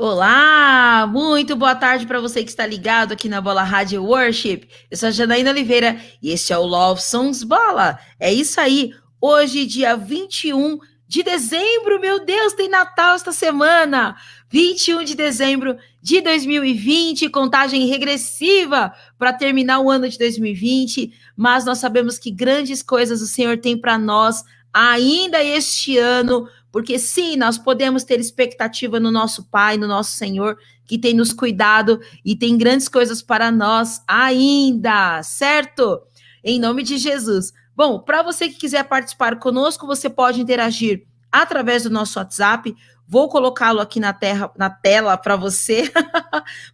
Olá, muito boa tarde para você que está ligado aqui na Bola Rádio Worship. Eu sou a Janaína Oliveira e este é o Love Songs Bola. É isso aí, hoje dia 21 de dezembro, meu Deus, tem Natal esta semana. 21 de dezembro de 2020, contagem regressiva para terminar o ano de 2020, mas nós sabemos que grandes coisas o Senhor tem para nós ainda este ano, porque sim, nós podemos ter expectativa no nosso Pai, no nosso Senhor, que tem nos cuidado e tem grandes coisas para nós ainda, certo? Em nome de Jesus. Bom, para você que quiser participar conosco, você pode interagir através do nosso WhatsApp. Vou colocá-lo aqui na tela para você.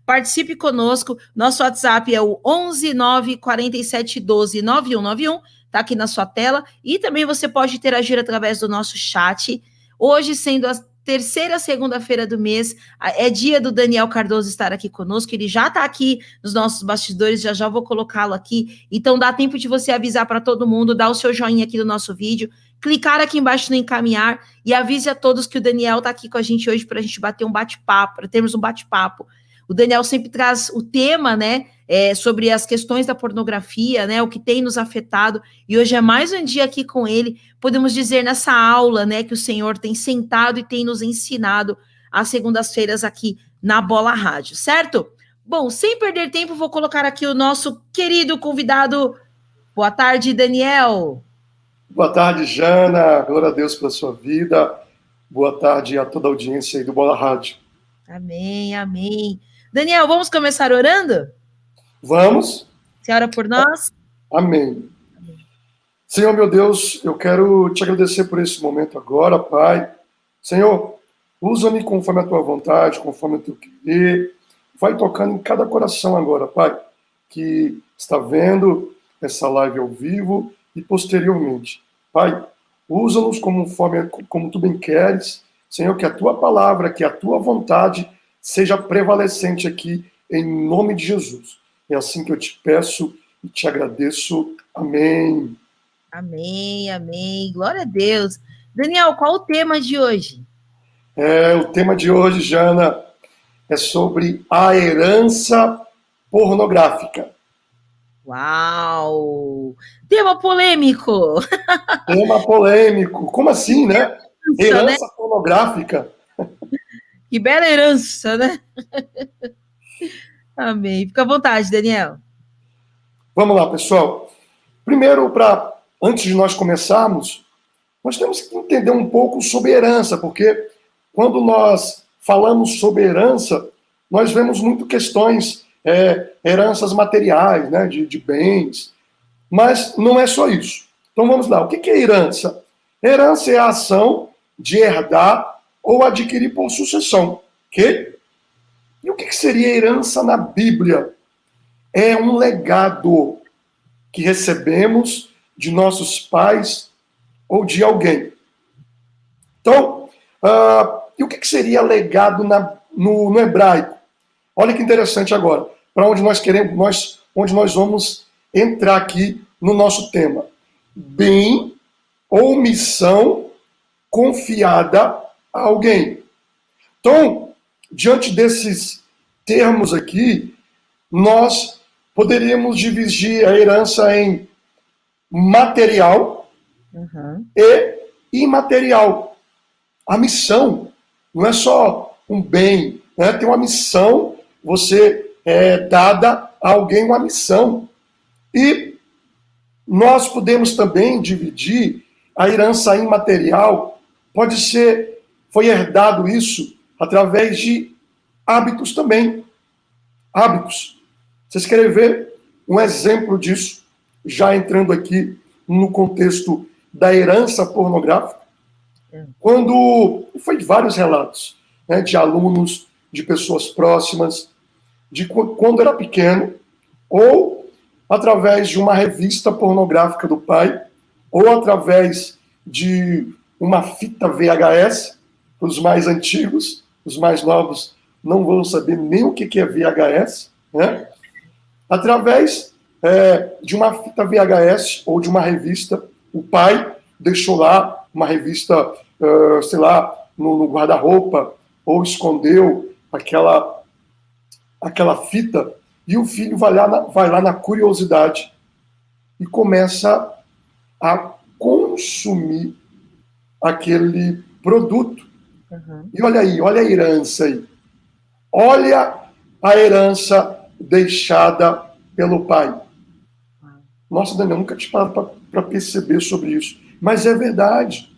Participe conosco. Nosso WhatsApp é o 11 9 47 12 9191. Está aqui na sua tela. E também você pode interagir através do nosso chat. Hoje, sendo a terceira segunda-feira do mês, é dia do Daniel Cardoso estar aqui conosco. Ele já está aqui nos nossos bastidores, já vou colocá-lo aqui. Então, dá tempo de você avisar para todo mundo, dar o seu joinha aqui no nosso vídeo, clicar aqui embaixo no encaminhar e avise a todos que o Daniel está aqui com a gente hoje para a gente bater um bate-papo, para termos um bate-papo. O Daniel sempre traz o tema, né, sobre as questões da pornografia, né, o que tem nos afetado, e hoje é mais um dia aqui com ele, podemos dizer nessa aula, né, que o Senhor tem sentado e tem nos ensinado às segundas-feiras aqui na Bola Rádio, certo? Bom, sem perder tempo, vou colocar aqui o nosso querido convidado. Boa tarde, Daniel. Boa tarde, Jana. Glória a Deus pela sua vida. Boa tarde a toda a audiência aí do Bola Rádio. Amém, amém. Daniel, vamos começar orando? Vamos. Você ora por nós? Amém. Senhor, meu Deus, eu quero te agradecer por esse momento agora, Pai. Senhor, usa-me conforme a tua vontade, conforme o teu querer. Vai tocando em cada coração agora, Pai, que está vendo essa live ao vivo e posteriormente. Pai, usa-nos como tu bem queres. Senhor, que a tua palavra, que a tua vontade seja prevalecente aqui, em nome de Jesus. É assim que eu te peço e te agradeço. Amém. Amém, amém. Glória a Deus. Daniel, qual o tema de hoje? O tema de hoje, Jana, é sobre a herança pornográfica. Uau! Tema polêmico. Tema polêmico. Como assim, né? Herança né? pornográfica. Que bela herança, né? Amém. Fica à vontade, Daniel. Vamos lá, pessoal. Primeiro, antes de nós começarmos, nós temos que entender um pouco sobre herança, porque quando nós falamos sobre herança, nós vemos muito questões, heranças materiais, né, de bens, mas não é só isso. Então vamos lá, o que é herança? Herança é a ação de herdar ou adquirir por sucessão, ok? E o que seria herança na Bíblia? É um legado que recebemos de nossos pais ou de alguém. Então, e o que seria legado no hebraico? Olha que interessante agora, para onde nós queremos, onde nós vamos entrar aqui no nosso tema. Bem ou missão confiada a alguém. Então, diante desses termos aqui, nós poderíamos dividir a herança em material e imaterial. A missão não é só um bem, né? Tem uma missão, você é dada a alguém uma missão. E nós podemos também dividir a herança imaterial, foi herdado isso através de hábitos também. Hábitos. Vocês querem ver um exemplo disso, já entrando aqui no contexto da herança pornográfica? Quando foi vários relatos, né, de alunos, de pessoas próximas, de quando era pequeno, ou através de uma revista pornográfica do pai, ou através de uma fita VHS, os mais antigos, os mais novos não vão saber nem o que é VHS, né? Através de uma fita VHS ou de uma revista, o pai deixou lá uma revista, sei lá, no guarda-roupa, ou escondeu, aquela, aquela fita, e o filho vai lá na curiosidade e começa a consumir aquele produto. Uhum. E olha aí, olha a herança aí. Olha a herança deixada pelo pai. Nossa, Daniel, nunca tinha parado para perceber sobre isso. Mas é verdade.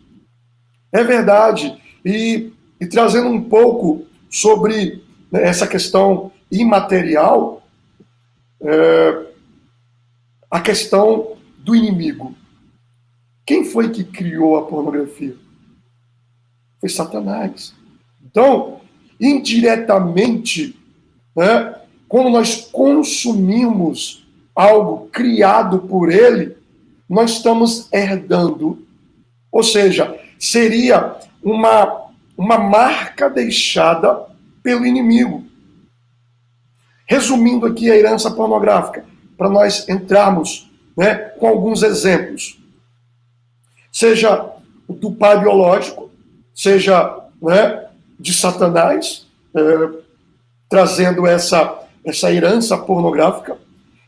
É verdade. E trazendo um pouco sobre, né, essa questão imaterial, a questão do inimigo. Quem foi que criou a pornografia? Foi Satanás. Então, indiretamente, né, quando nós consumimos algo criado por ele, nós estamos herdando. Ou seja, seria uma marca deixada pelo inimigo. Resumindo aqui a herança pornográfica, para nós entrarmos, né, com alguns exemplos. Seja do pai biológico, seja, né, de Satanás, trazendo essa herança pornográfica.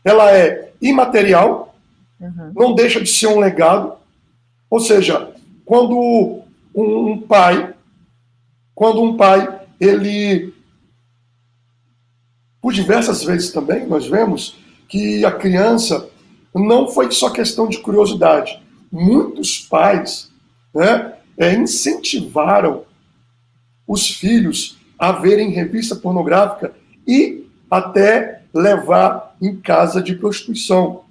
Ela é imaterial, não deixa de ser um legado. Ou seja, quando um pai, ele, por diversas vezes também, nós vemos que a criança não foi só questão de curiosidade. Muitos pais, né, incentivaram os filhos a verem revista pornográfica e até levar em casa de prostituição.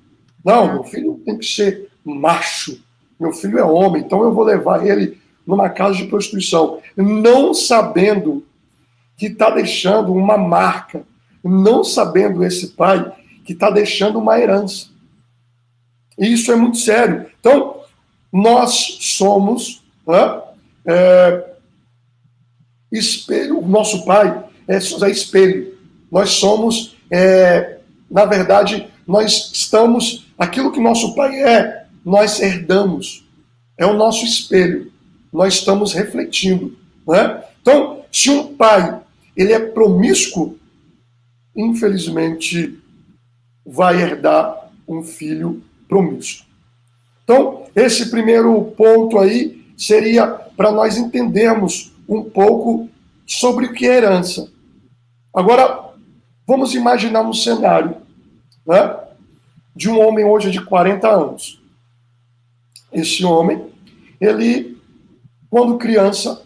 Não, meu filho tem que ser macho, meu filho é homem, então eu vou levar ele numa casa de prostituição. Não sabendo que está deixando uma marca, não sabendo esse pai que está deixando uma herança. E isso é muito sério. Então, nós somos, né, espelho, o nosso pai é espelho. Nós somos, na verdade, nós estamos, aquilo que nosso pai é, nós herdamos. É o nosso espelho. Nós estamos refletindo. Né? Então, se um pai ele é promíscuo, infelizmente vai herdar um filho promíscuo. Então, esse primeiro ponto aí seria para nós entendermos um pouco sobre o que é herança. Agora, vamos imaginar um cenário, né, de um homem hoje de 40 anos. Esse homem, ele, quando criança,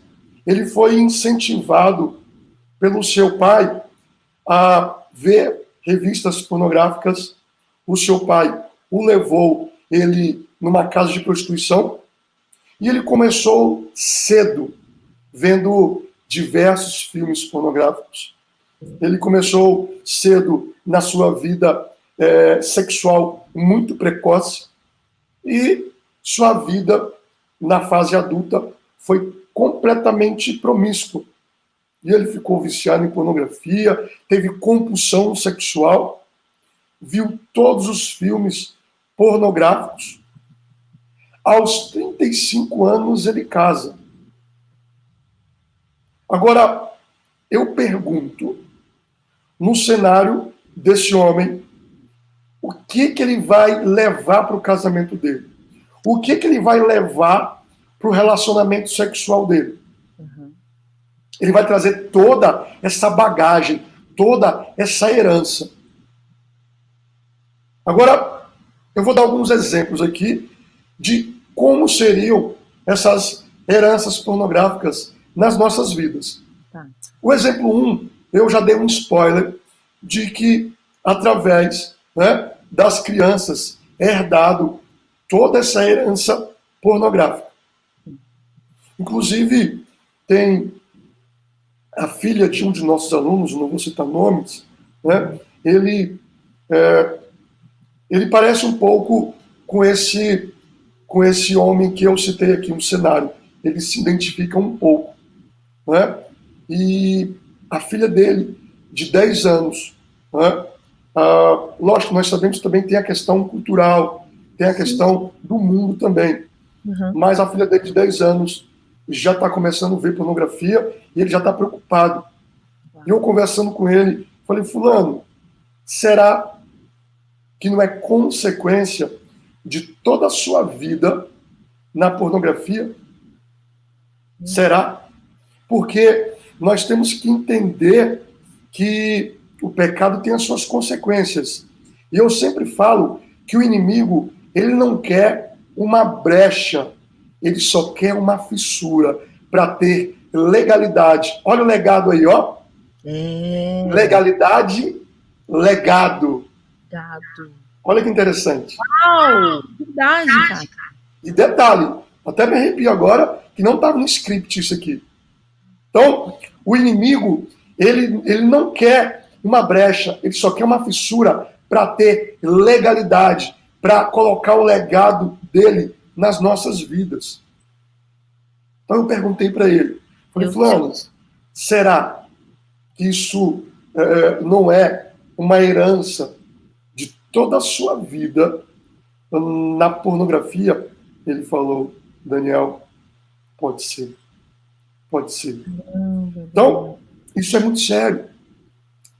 ele foi incentivado pelo seu pai a ver revistas pornográficas. O seu pai o levou ele numa casa de prostituição e ele começou cedo vendo diversos filmes pornográficos. Ele começou cedo na sua vida sexual muito precoce e sua vida na fase adulta foi completamente promíscua. E ele ficou viciado em pornografia, teve compulsão sexual, viu todos os filmes pornográficos. Aos 35 anos ele casa. Agora, eu pergunto, no cenário desse homem, o que ele vai levar para o casamento dele? O que ele vai levar para o relacionamento sexual dele? Ele vai trazer toda essa bagagem, toda essa herança. Agora, eu vou dar alguns exemplos aqui de como seriam essas heranças pornográficas nas nossas vidas. O exemplo 1, eu já dei um spoiler de que, através, né, das crianças, é herdado toda essa herança pornográfica. Inclusive, tem a filha de um de nossos alunos, não vou citar nomes, né, ele parece um pouco com esse homem que eu citei aqui no cenário. Ele se identifica um pouco. Né? E a filha dele, de 10 anos, né? Lógico, nós sabemos que também tem a questão cultural, tem a questão do mundo também. Mas a filha dele, de 10 anos, já está começando a ver pornografia e ele já está preocupado. E eu conversando com ele, falei, fulano, será que não é consequência de toda a sua vida na pornografia? Será? Porque nós temos que entender que o pecado tem as suas consequências. E eu sempre falo que o inimigo, ele não quer uma brecha, ele só quer uma fissura para ter legalidade. Olha o legado aí, ó. Legalidade, legado. Olha que interessante. Uau! Verdade, cara. E detalhe, até me arrepio agora, que não estava no script isso aqui. Então, o inimigo, ele não quer uma brecha, ele só quer uma fissura para ter legalidade, para colocar o legado dele nas nossas vidas. Então eu perguntei para ele, falei, fulano, será que isso não é uma herança de toda a sua vida na pornografia? Ele falou, Daniel, pode ser. Pode ser. Então, isso é muito sério.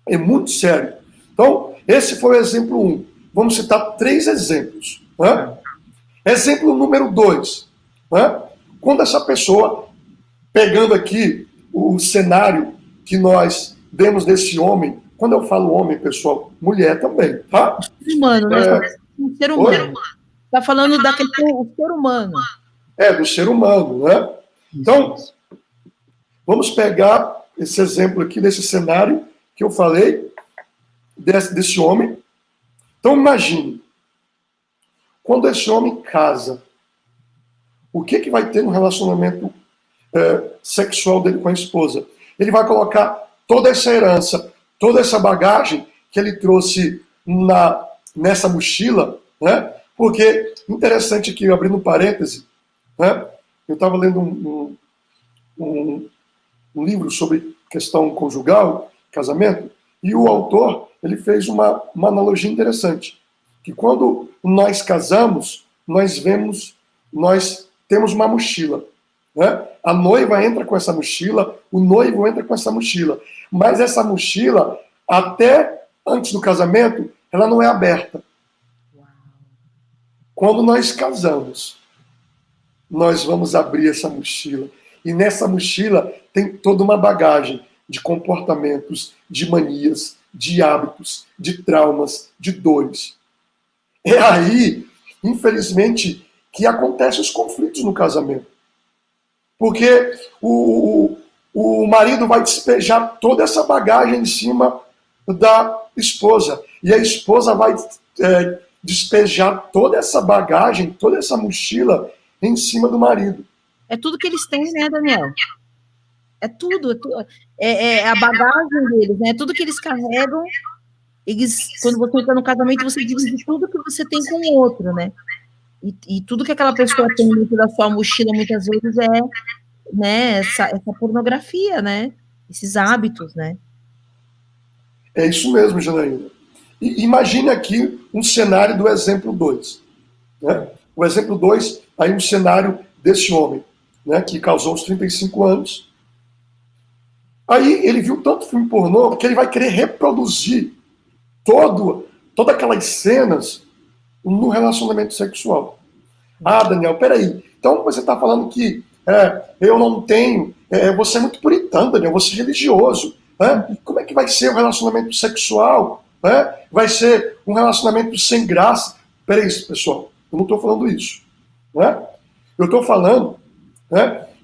É muito sério. Então, esse foi o exemplo 1. Vamos citar 3 exemplos. Né? Exemplo número 2. Né? Quando essa pessoa, pegando aqui o cenário que nós demos desse homem, quando eu falo homem, pessoal, mulher também, tá? Humano, né? Um ser humano. Está falando da questão do ser humano. Do ser humano, né? Então, vamos pegar esse exemplo aqui, desse cenário que eu falei, desse homem. Então, imagine, quando esse homem casa, o que vai ter no relacionamento sexual dele com a esposa? Ele vai colocar toda essa herança, toda essa bagagem que ele trouxe nessa mochila, né? Porque, interessante aqui, abrindo um parêntese, né? Eu estava lendo um livro sobre questão conjugal, casamento, e o autor, ele fez uma analogia interessante, que quando nós casamos, nós temos uma mochila, né? A noiva entra com essa mochila, o noivo entra com essa mochila, mas essa mochila, até antes do casamento, ela não é aberta. Quando nós casamos, nós vamos abrir essa mochila. E nessa mochila tem toda uma bagagem de comportamentos, de manias, de hábitos, de traumas, de dores. É aí, infelizmente, que acontecem os conflitos no casamento. Porque o marido vai despejar toda essa bagagem em cima da esposa. E a esposa vai despejar toda essa bagagem, toda essa mochila em cima do marido. É tudo que eles têm, né, Daniel? É tudo. É a bagagem deles, né? É tudo que eles carregam. Quando você está no casamento, você divide tudo que você tem com o outro, né? E tudo que aquela pessoa tem dentro da sua mochila, muitas vezes, é, né, essa pornografia, né? Esses hábitos, né? É isso mesmo, Janaína. E imagine aqui um cenário do exemplo 2. Né? O exemplo 2, aí um cenário desse homem, né, que casou aos 35 anos. Aí ele viu tanto filme pornô que ele vai querer reproduzir todas aquelas cenas no relacionamento sexual. Ah, Daniel, peraí. Então você está falando que eu não tenho... você é muito puritano, Daniel, você é religioso. Como é que vai ser o relacionamento sexual? Vai ser um relacionamento sem graça? Peraí, pessoal, eu não estou falando isso. Eu estou falando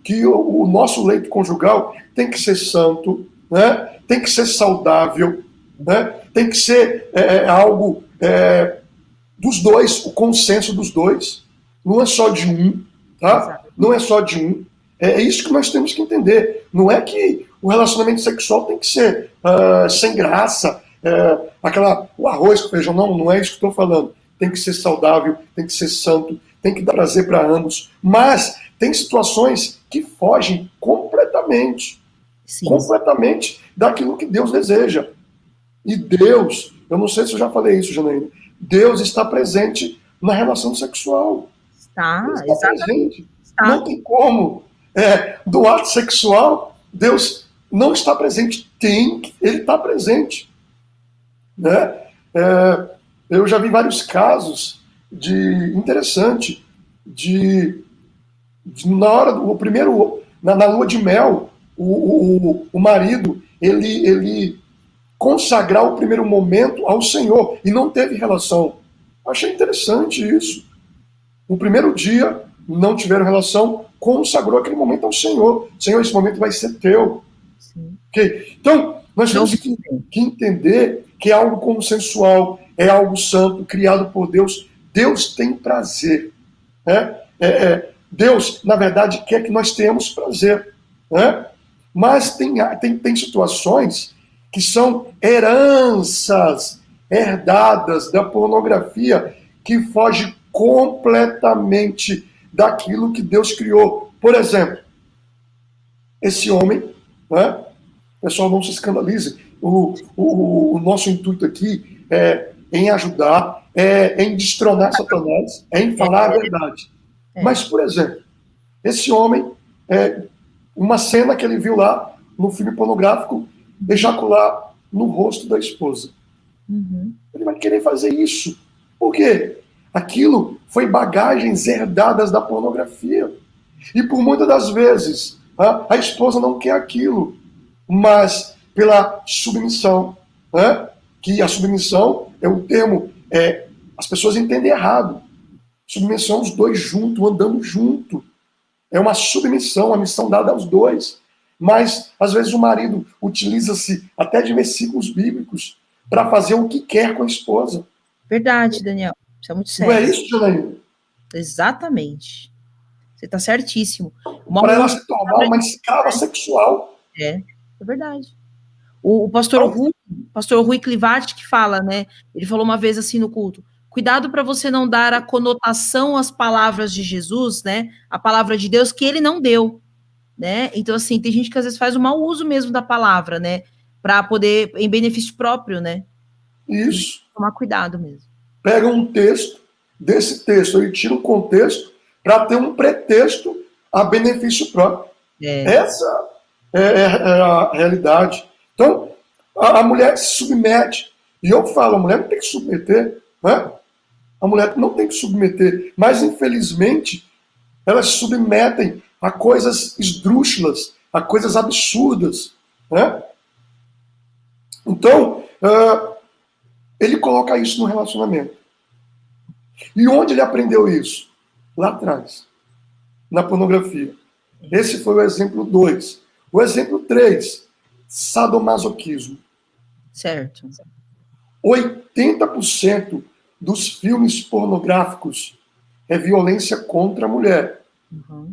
que o nosso leito conjugal tem que ser santo, tem que ser saudável, tem que ser algo dos dois, o consenso dos dois. Não é só de um, tá? Não é só de um. É isso que nós temos que entender. Não é que o relacionamento sexual tem que ser sem graça, o arroz com feijão. Não é isso que estou falando. Tem que ser saudável, tem que ser santo, tem que dar prazer para ambos. Mas tem situações que fogem completamente. Sim. Completamente daquilo que Deus deseja. E Deus, eu não sei se eu já falei isso, Janaína, Deus está presente na relação sexual. Está presente. Está. Não tem como. Do ato sexual, Deus não está presente. Ele está presente. Né? Eu já vi vários casos interessante na hora do primeiro, na lua de mel, o marido ele consagrar o primeiro momento ao Senhor e não teve relação. Achei interessante isso. No primeiro dia não tiveram relação, consagrou aquele momento ao Senhor. Senhor, esse momento vai ser teu. Okay? Então, nós temos que entender que é algo consensual, é algo santo, criado por Deus. Deus tem prazer. Né? Deus, na verdade, quer que nós tenhamos prazer. Né? Mas tem situações que são heranças herdadas da pornografia que foge completamente daquilo que Deus criou. Por exemplo, esse homem, né? Pessoal, não se escandalize. O nosso intuito aqui é em ajudar, é em destronar Satanás, é em falar a verdade. Mas, por exemplo, esse homem, uma cena que ele viu lá no filme pornográfico, ejacular no rosto da esposa. Uhum. Ele vai querer fazer isso. Por quê? Aquilo foi bagagens herdadas da pornografia. E por muitas das vezes, a esposa não quer aquilo, mas pela submissão, que a submissão é o termo, as pessoas entendem errado. Submissão, os dois juntos, andando junto. É uma submissão, a missão dada aos dois. Mas, às vezes, o marido utiliza-se até de versículos bíblicos para fazer o que quer com a esposa. Verdade, Daniel. Isso é muito sério. Não é isso, Janaína? Exatamente. Você está certíssimo. Para ela se tornar uma escrava sexual. É verdade. O pastor Rui Clivati que fala, né? Ele falou uma vez assim no culto: cuidado para você não dar a conotação às palavras de Jesus, né? A palavra de Deus que ele não deu, né? Então, assim, tem gente que às vezes faz o mau uso mesmo da palavra, né? Para poder, em benefício próprio, né? Isso. Tomar cuidado mesmo. Pega um texto, desse texto, ele tira um contexto para ter um pretexto a benefício próprio. Essa é a realidade. Então, a mulher se submete. E eu falo, a mulher não tem que submeter, né? A mulher não tem que submeter. Mas, infelizmente, elas se submetem a coisas esdrúxulas, a coisas absurdas, né? Então, ele coloca isso no relacionamento. E onde ele aprendeu isso? Lá atrás, na pornografia. Esse foi o exemplo 2. O exemplo 3, sadomasoquismo. Certo. 80% dos filmes pornográficos é violência contra a mulher. Uhum.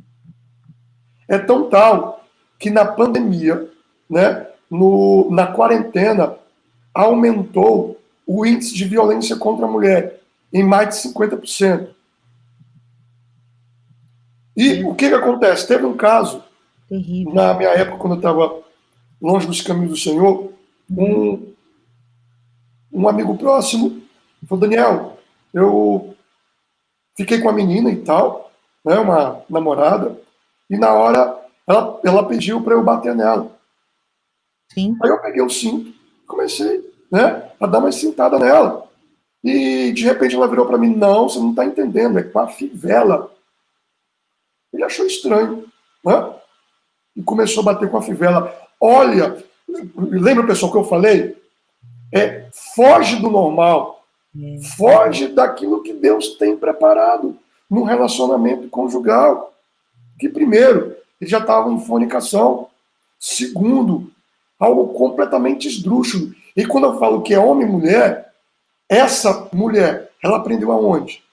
É tão tal que na pandemia, né, na quarentena, aumentou o índice de violência contra a mulher em mais de 50%. E o que acontece? Teve um caso, terrível, na minha época, quando eu estava longe dos caminhos do Senhor, um amigo próximo falou: Daniel, eu fiquei com a menina e tal, né, uma namorada, e na hora ela pediu para eu bater nela. Sim. Aí eu peguei o cinto, comecei, né, a dar uma cintada nela. E de repente ela virou para mim: não, você não está entendendo, é com a fivela. Ele achou estranho, né? E começou a bater com a fivela. Olha, lembra, pessoal, que eu falei? Foge do normal, foge daquilo que Deus tem preparado no relacionamento conjugal. Que, primeiro, ele já estava em fornicação. Segundo, algo completamente esdrúxulo. E quando eu falo que é homem e mulher, essa mulher, ela aprendeu aonde?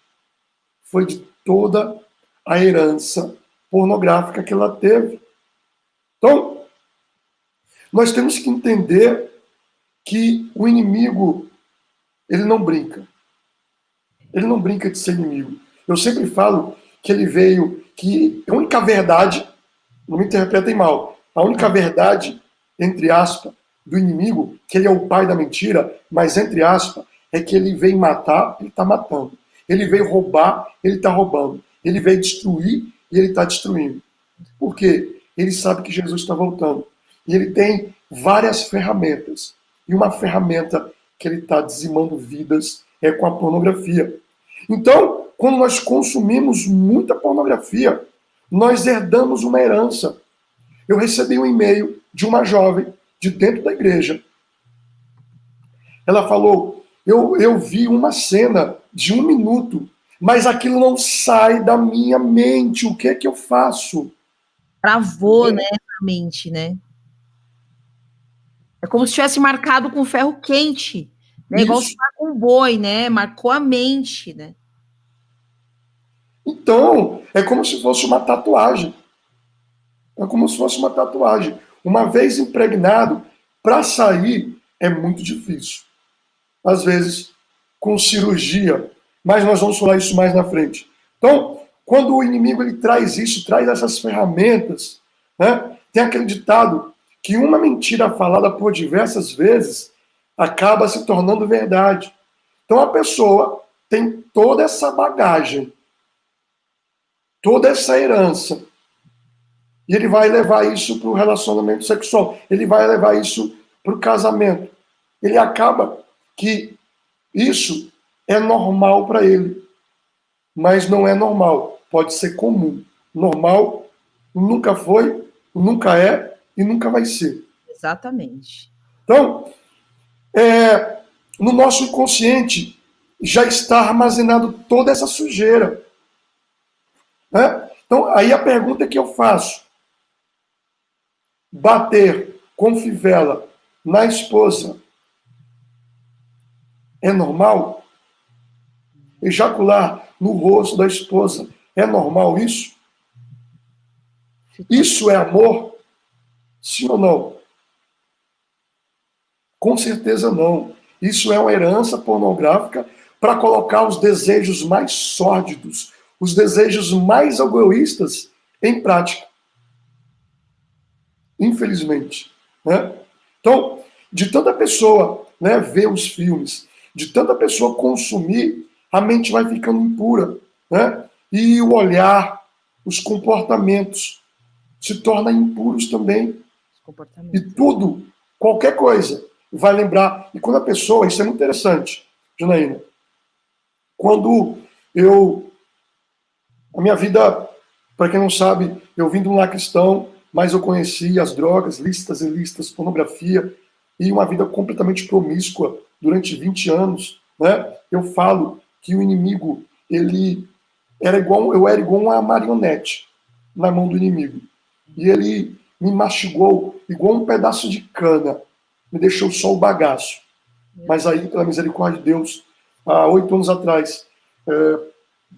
Foi de toda a herança pornográfica que ela teve. Então, nós temos que entender que o inimigo, ele não brinca. Ele não brinca de ser inimigo. Eu sempre falo que ele veio, que a única verdade, não me interpretem mal, a única verdade, entre aspas, do inimigo, que ele é o pai da mentira, mas entre aspas, é que ele veio matar, ele está matando. Ele veio roubar, ele está roubando. Ele veio destruir e ele está destruindo. Por quê? Ele sabe que Jesus está voltando. E ele tem várias ferramentas. E uma ferramenta que ele está dizimando vidas é com a pornografia. Então, quando nós consumimos muita pornografia, nós herdamos uma herança. Eu recebi um e-mail de uma jovem de dentro da igreja. Ela falou, eu vi uma cena de 1 minuto, mas aquilo não sai da minha mente. O que é que eu faço? Travou, né, na mente, né? É como se tivesse marcado com ferro quente, né? Igual se Isso. marca um boi, né? Marcou a mente, né? Então, é como se fosse uma tatuagem. É como se fosse uma tatuagem. Uma vez impregnado, para sair é muito difícil. Às vezes, com cirurgia, mas nós vamos falar isso mais na frente. Então, quando o inimigo ele traz isso, traz essas ferramentas, né, tem acreditado que uma mentira falada por diversas vezes acaba se tornando verdade. Então, a pessoa tem toda essa bagagem, toda essa herança, e ele vai levar isso para o relacionamento sexual, ele vai levar isso para o casamento. Ele acaba que isso é normal para ele, mas não é normal, pode ser comum. Normal nunca foi, nunca é e nunca vai ser. Exatamente. Então, no nosso inconsciente já está armazenado toda essa sujeira. Né? Então, aí a pergunta que eu faço: bater com fivela na esposa é normal? Ejacular no rosto da esposa é normal isso? Isso é amor? Sim ou não? Com certeza não. Isso é uma herança pornográfica para colocar os desejos mais sórdidos, os desejos mais egoístas em prática. Infelizmente. Né? Então, de tanta pessoa, né, ver os filmes, de tanta pessoa consumir, a mente vai ficando impura. Né? E o olhar, os comportamentos se tornam impuros também. E tudo, qualquer coisa, vai lembrar. E quando a pessoa, isso é muito interessante, Janaína, quando a minha vida, para quem não sabe, eu vim de um lar cristão, mas eu conheci as drogas, listas e listas, pornografia, e uma vida completamente promíscua durante 20 anos, né? Eu falo que o inimigo, eu era igual uma marionete na mão do inimigo. E ele me mastigou igual um pedaço de cana, me deixou só o bagaço. Mas aí, pela misericórdia de Deus, há 8 anos atrás,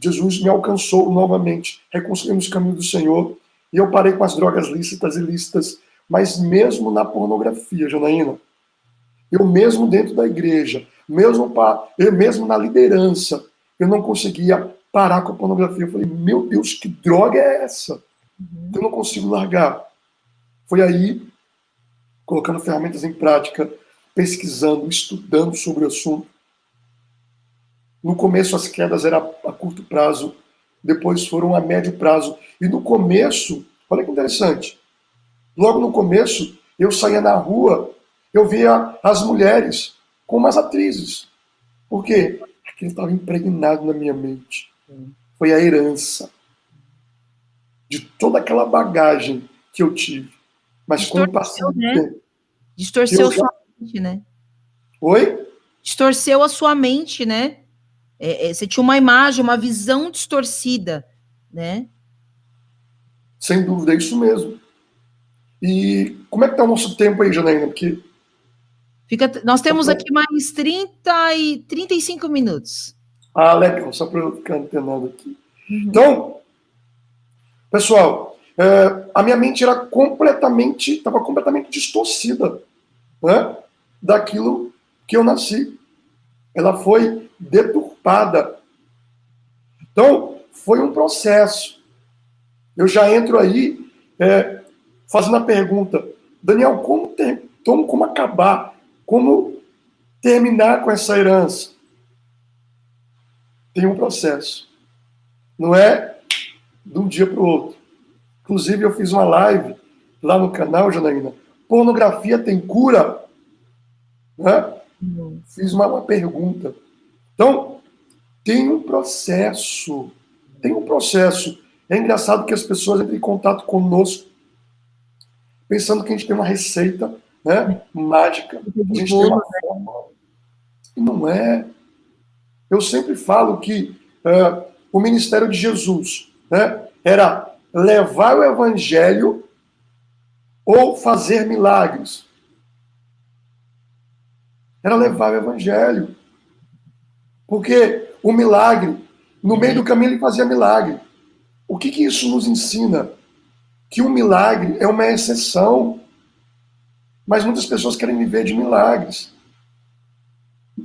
Jesus me alcançou novamente, reconciliando os caminhos do Senhor, e eu parei com as drogas lícitas e ilícitas, mas mesmo na pornografia, Janaína, eu mesmo dentro da igreja, eu mesmo na liderança, eu não conseguia parar com a pornografia. Eu falei, meu Deus, que droga é essa? Eu não consigo largar. Foi aí, colocando ferramentas em prática, pesquisando, estudando sobre o assunto. No começo as quedas eram a curto prazo, depois foram a médio prazo. E no começo, olha que interessante, logo no começo, eu saía na rua, eu via as mulheres como as atrizes. Por quê? Aquilo estava impregnado na minha mente. Foi a herança de toda aquela bagagem que eu tive. Mas quando passou o tempo... Distorceu sua mente, né? Oi? Distorceu a sua mente, né? Você tinha uma imagem, uma visão distorcida, né? Sem dúvida, é isso mesmo. E como é que está o nosso tempo aí, Janaína? Porque... nós temos aqui mais 35 minutos. Ah, legal, só para eu ficar antenado aqui. Então, pessoal, a minha mente estava completamente distorcida, né, daquilo que eu nasci. Ela foi deturpada. Então, foi um processo. Eu já entro aí fazendo a pergunta, Daniel, como acabar? Como terminar com essa herança? Tem um processo. Não é de um dia para o outro. Inclusive, eu fiz uma live lá no canal, Janaína, pornografia tem cura? Né? Fiz uma pergunta. Então, tem um processo. Tem um processo. É engraçado que as pessoas entram em contato conosco pensando que a gente tem uma receita, né, mágica, que a gente tem uma fórmula. E não é. Eu sempre falo que o ministério de Jesus, né, era levar o evangelho ou fazer milagres. Era levar o evangelho. Porque o milagre, no meio do caminho ele fazia milagre. O que isso nos ensina? Que o milagre é uma exceção. Mas muitas pessoas querem viver de milagres.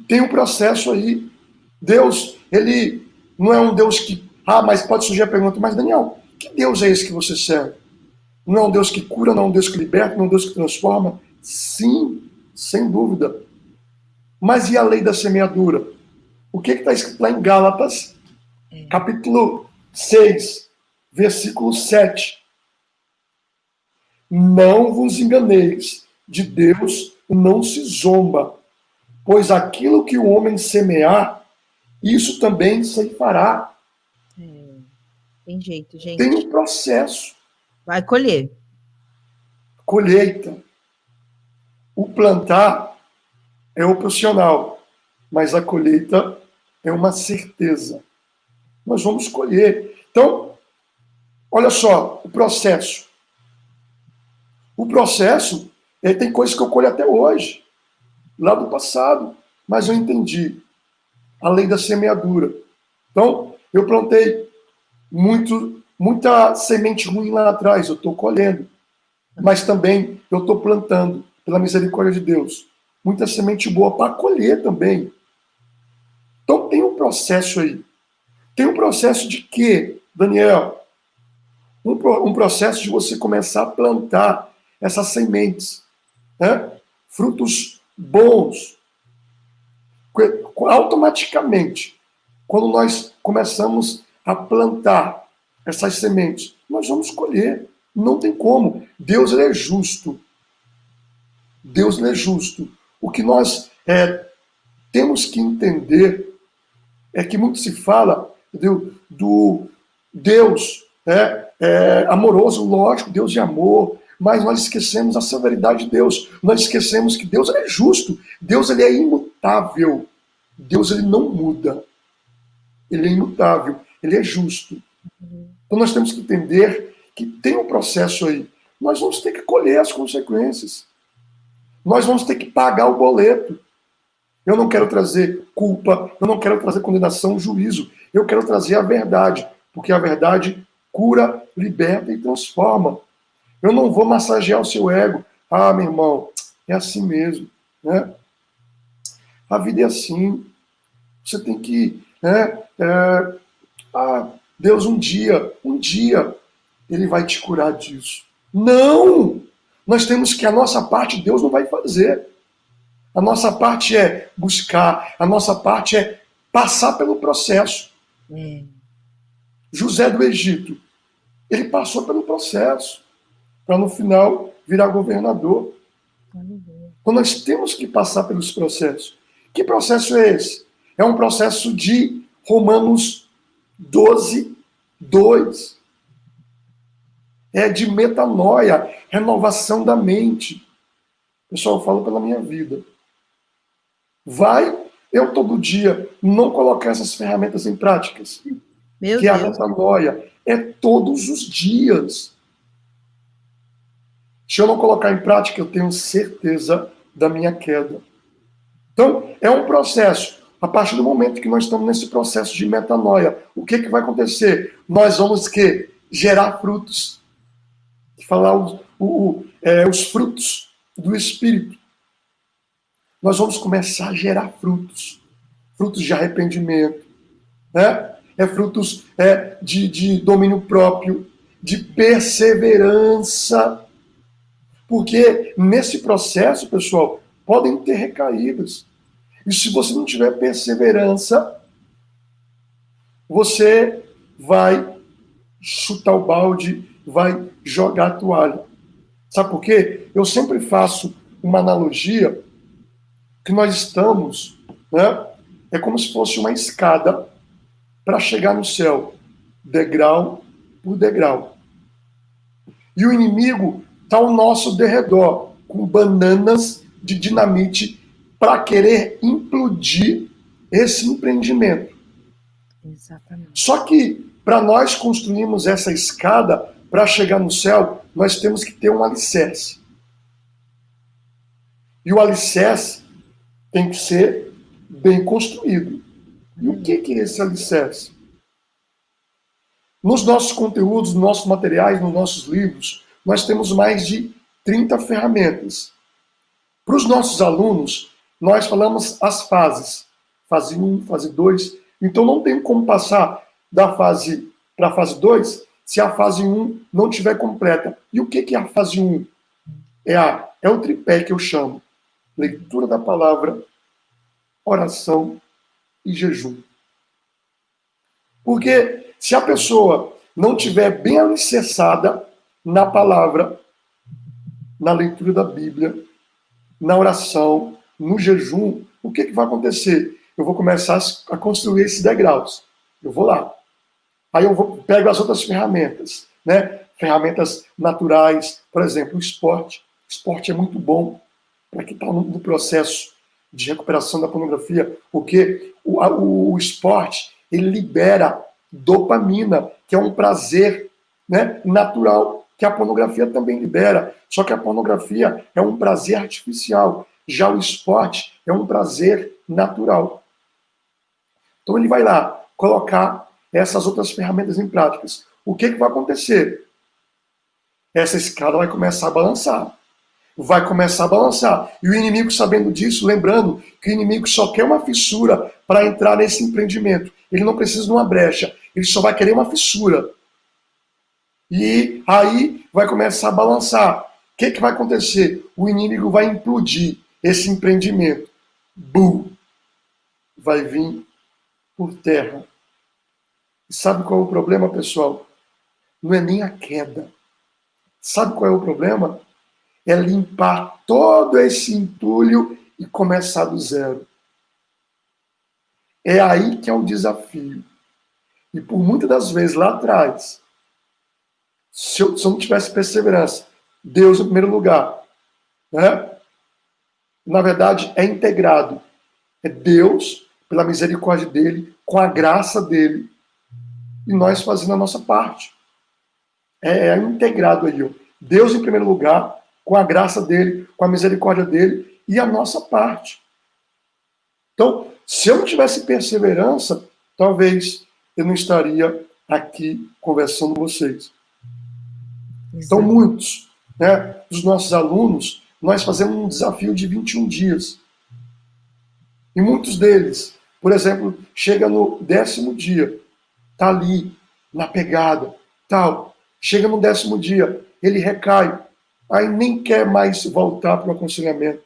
Tem um processo aí. Deus, ele não é um Deus que... mas pode surgir a pergunta, mas Daniel, que Deus é esse que você serve? Não é um Deus que cura, não é um Deus que liberta, não é um Deus que transforma? Sim, sem dúvida. Mas e a lei da semeadura? O que está escrito lá em Gálatas, capítulo 6, versículo 7? Não vos enganeis, de Deus não se zomba, pois aquilo que o homem semear, isso também se fará. Tem jeito, gente. Tem um processo. Vai colher. Colheita. O plantar é opcional, mas a colheita é uma certeza. Nós vamos colher. Então, olha só, o processo. O processo, tem coisas que eu colho até hoje, lá do passado, mas eu entendi a lei da semeadura. Então, eu plantei muita semente ruim lá atrás, eu estou colhendo. Mas também eu estou plantando, pela misericórdia de Deus, muita semente boa para colher também. Então tem um processo aí. Tem um processo de quê, Daniel? Um processo de você começar a plantar essas sementes, né? Frutos bons. Automaticamente, quando nós começamos a plantar essas sementes, nós vamos colher. Não tem como. Deus, ele é justo. Deus, ele é justo. O que nós temos que entender é que muito se fala do Deus amoroso, lógico, Deus de amor, mas nós esquecemos a severidade de Deus. Nós esquecemos que Deus, ele é justo. Deus, ele é imutável. Deus, ele não muda. Ele é imutável. Ele é justo. Então nós temos que entender que tem um processo aí. Nós vamos ter que colher as consequências. Nós vamos ter que pagar o boleto. Eu não quero trazer culpa, eu não quero trazer condenação, juízo. Eu quero trazer a verdade, porque a verdade cura, liberta e transforma. Eu não vou massagear o seu ego. Meu irmão, é assim mesmo, né? A vida é assim. Você tem que... Deus, um dia, ele vai te curar disso. Não! Nós temos que, a nossa parte, Deus não vai fazer. A nossa parte é buscar, a nossa parte é passar pelo processo. José do Egito, ele passou pelo processo, para no final virar governador. Então nós temos que passar pelos processos. Que processo é esse? É um processo de Romanos 12, 2. É de metanoia, renovação da mente. Pessoal, eu falo pela minha vida. Eu todo dia não colocar essas ferramentas em práticas. Meu que Deus. É a metanoia. É todos os dias. Se eu não colocar em prática, eu tenho certeza da minha queda. Então, é um processo. A partir do momento que nós estamos nesse processo de metanoia, o que vai acontecer? Nós vamos gerar frutos. Falar os frutos do Espírito. Nós vamos começar a gerar frutos. Frutos de arrependimento. Né? Frutos de domínio próprio, de perseverança. Porque nesse processo, pessoal, podem ter recaídas. E se você não tiver perseverança, você vai chutar o balde, vai jogar a toalha. Sabe por quê? eu sempre faço uma analogia que nós estamos, né? É como se fosse uma escada para chegar no céu, degrau por degrau. E o inimigo está ao nosso derredor, com bananas de dinamite para querer implodir esse empreendimento. Exatamente. Só que, para nós construirmos essa escada, para chegar no céu, nós temos que ter um alicerce. E o alicerce tem que ser bem construído. E o que é esse alicerce? Nos nossos conteúdos, nos nossos materiais, nos nossos livros, nós temos mais de 30 ferramentas. Para os nossos alunos, nós falamos as fases. Fase 1, fase 2. Então não tem como passar da fase para a fase 2 se a fase 1 não estiver completa. E o que é a fase 1? É o tripé que eu chamo. Leitura da palavra, oração e jejum. Porque se a pessoa não estiver bem alicerçada na palavra, na leitura da Bíblia, na oração, no jejum, o que vai acontecer? Eu vou começar a construir esses degraus. Eu vou lá. Aí eu pego as outras ferramentas, né? Ferramentas naturais, por exemplo, o esporte. O esporte é muito bom para quem está no processo de recuperação da pornografia, porque o esporte, ele libera dopamina, que é um prazer, né, natural, que a pornografia também libera. Só que a pornografia é um prazer artificial. Já o esporte é um prazer natural. Então ele vai lá colocar essas outras ferramentas em práticas. O que vai acontecer? Essa escada vai começar a balançar. Vai começar a balançar. E o inimigo, sabendo disso, lembrando que o inimigo só quer uma fissura para entrar nesse empreendimento. Ele não precisa de uma brecha. Ele só vai querer uma fissura. E aí vai começar a balançar. O que vai acontecer? O inimigo vai implodir esse empreendimento. Bum! Vai vir por terra. E sabe qual é o problema, pessoal? Não é nem a queda. Sabe qual é o problema? É limpar todo esse entulho e começar do zero. É aí que é o desafio. E por muitas das vezes lá atrás, se eu não tivesse perseverança, Deus em primeiro lugar, né? Na verdade, é integrado. É Deus, pela misericórdia dele, com a graça dele, e nós fazendo a nossa parte. É integrado aí, ó. Deus em primeiro lugar, com a graça dele, com a misericórdia dele, e a nossa parte. Então, se eu não tivesse perseverança, talvez eu não estaria aqui conversando com vocês. Então, muitos, né, dos nossos alunos, nós fazemos um desafio de 21 dias. E muitos deles, por exemplo, chega no 10º dia, está ali, na pegada, tal. Chega no 10º dia, ele recai, aí nem quer mais voltar para o aconselhamento.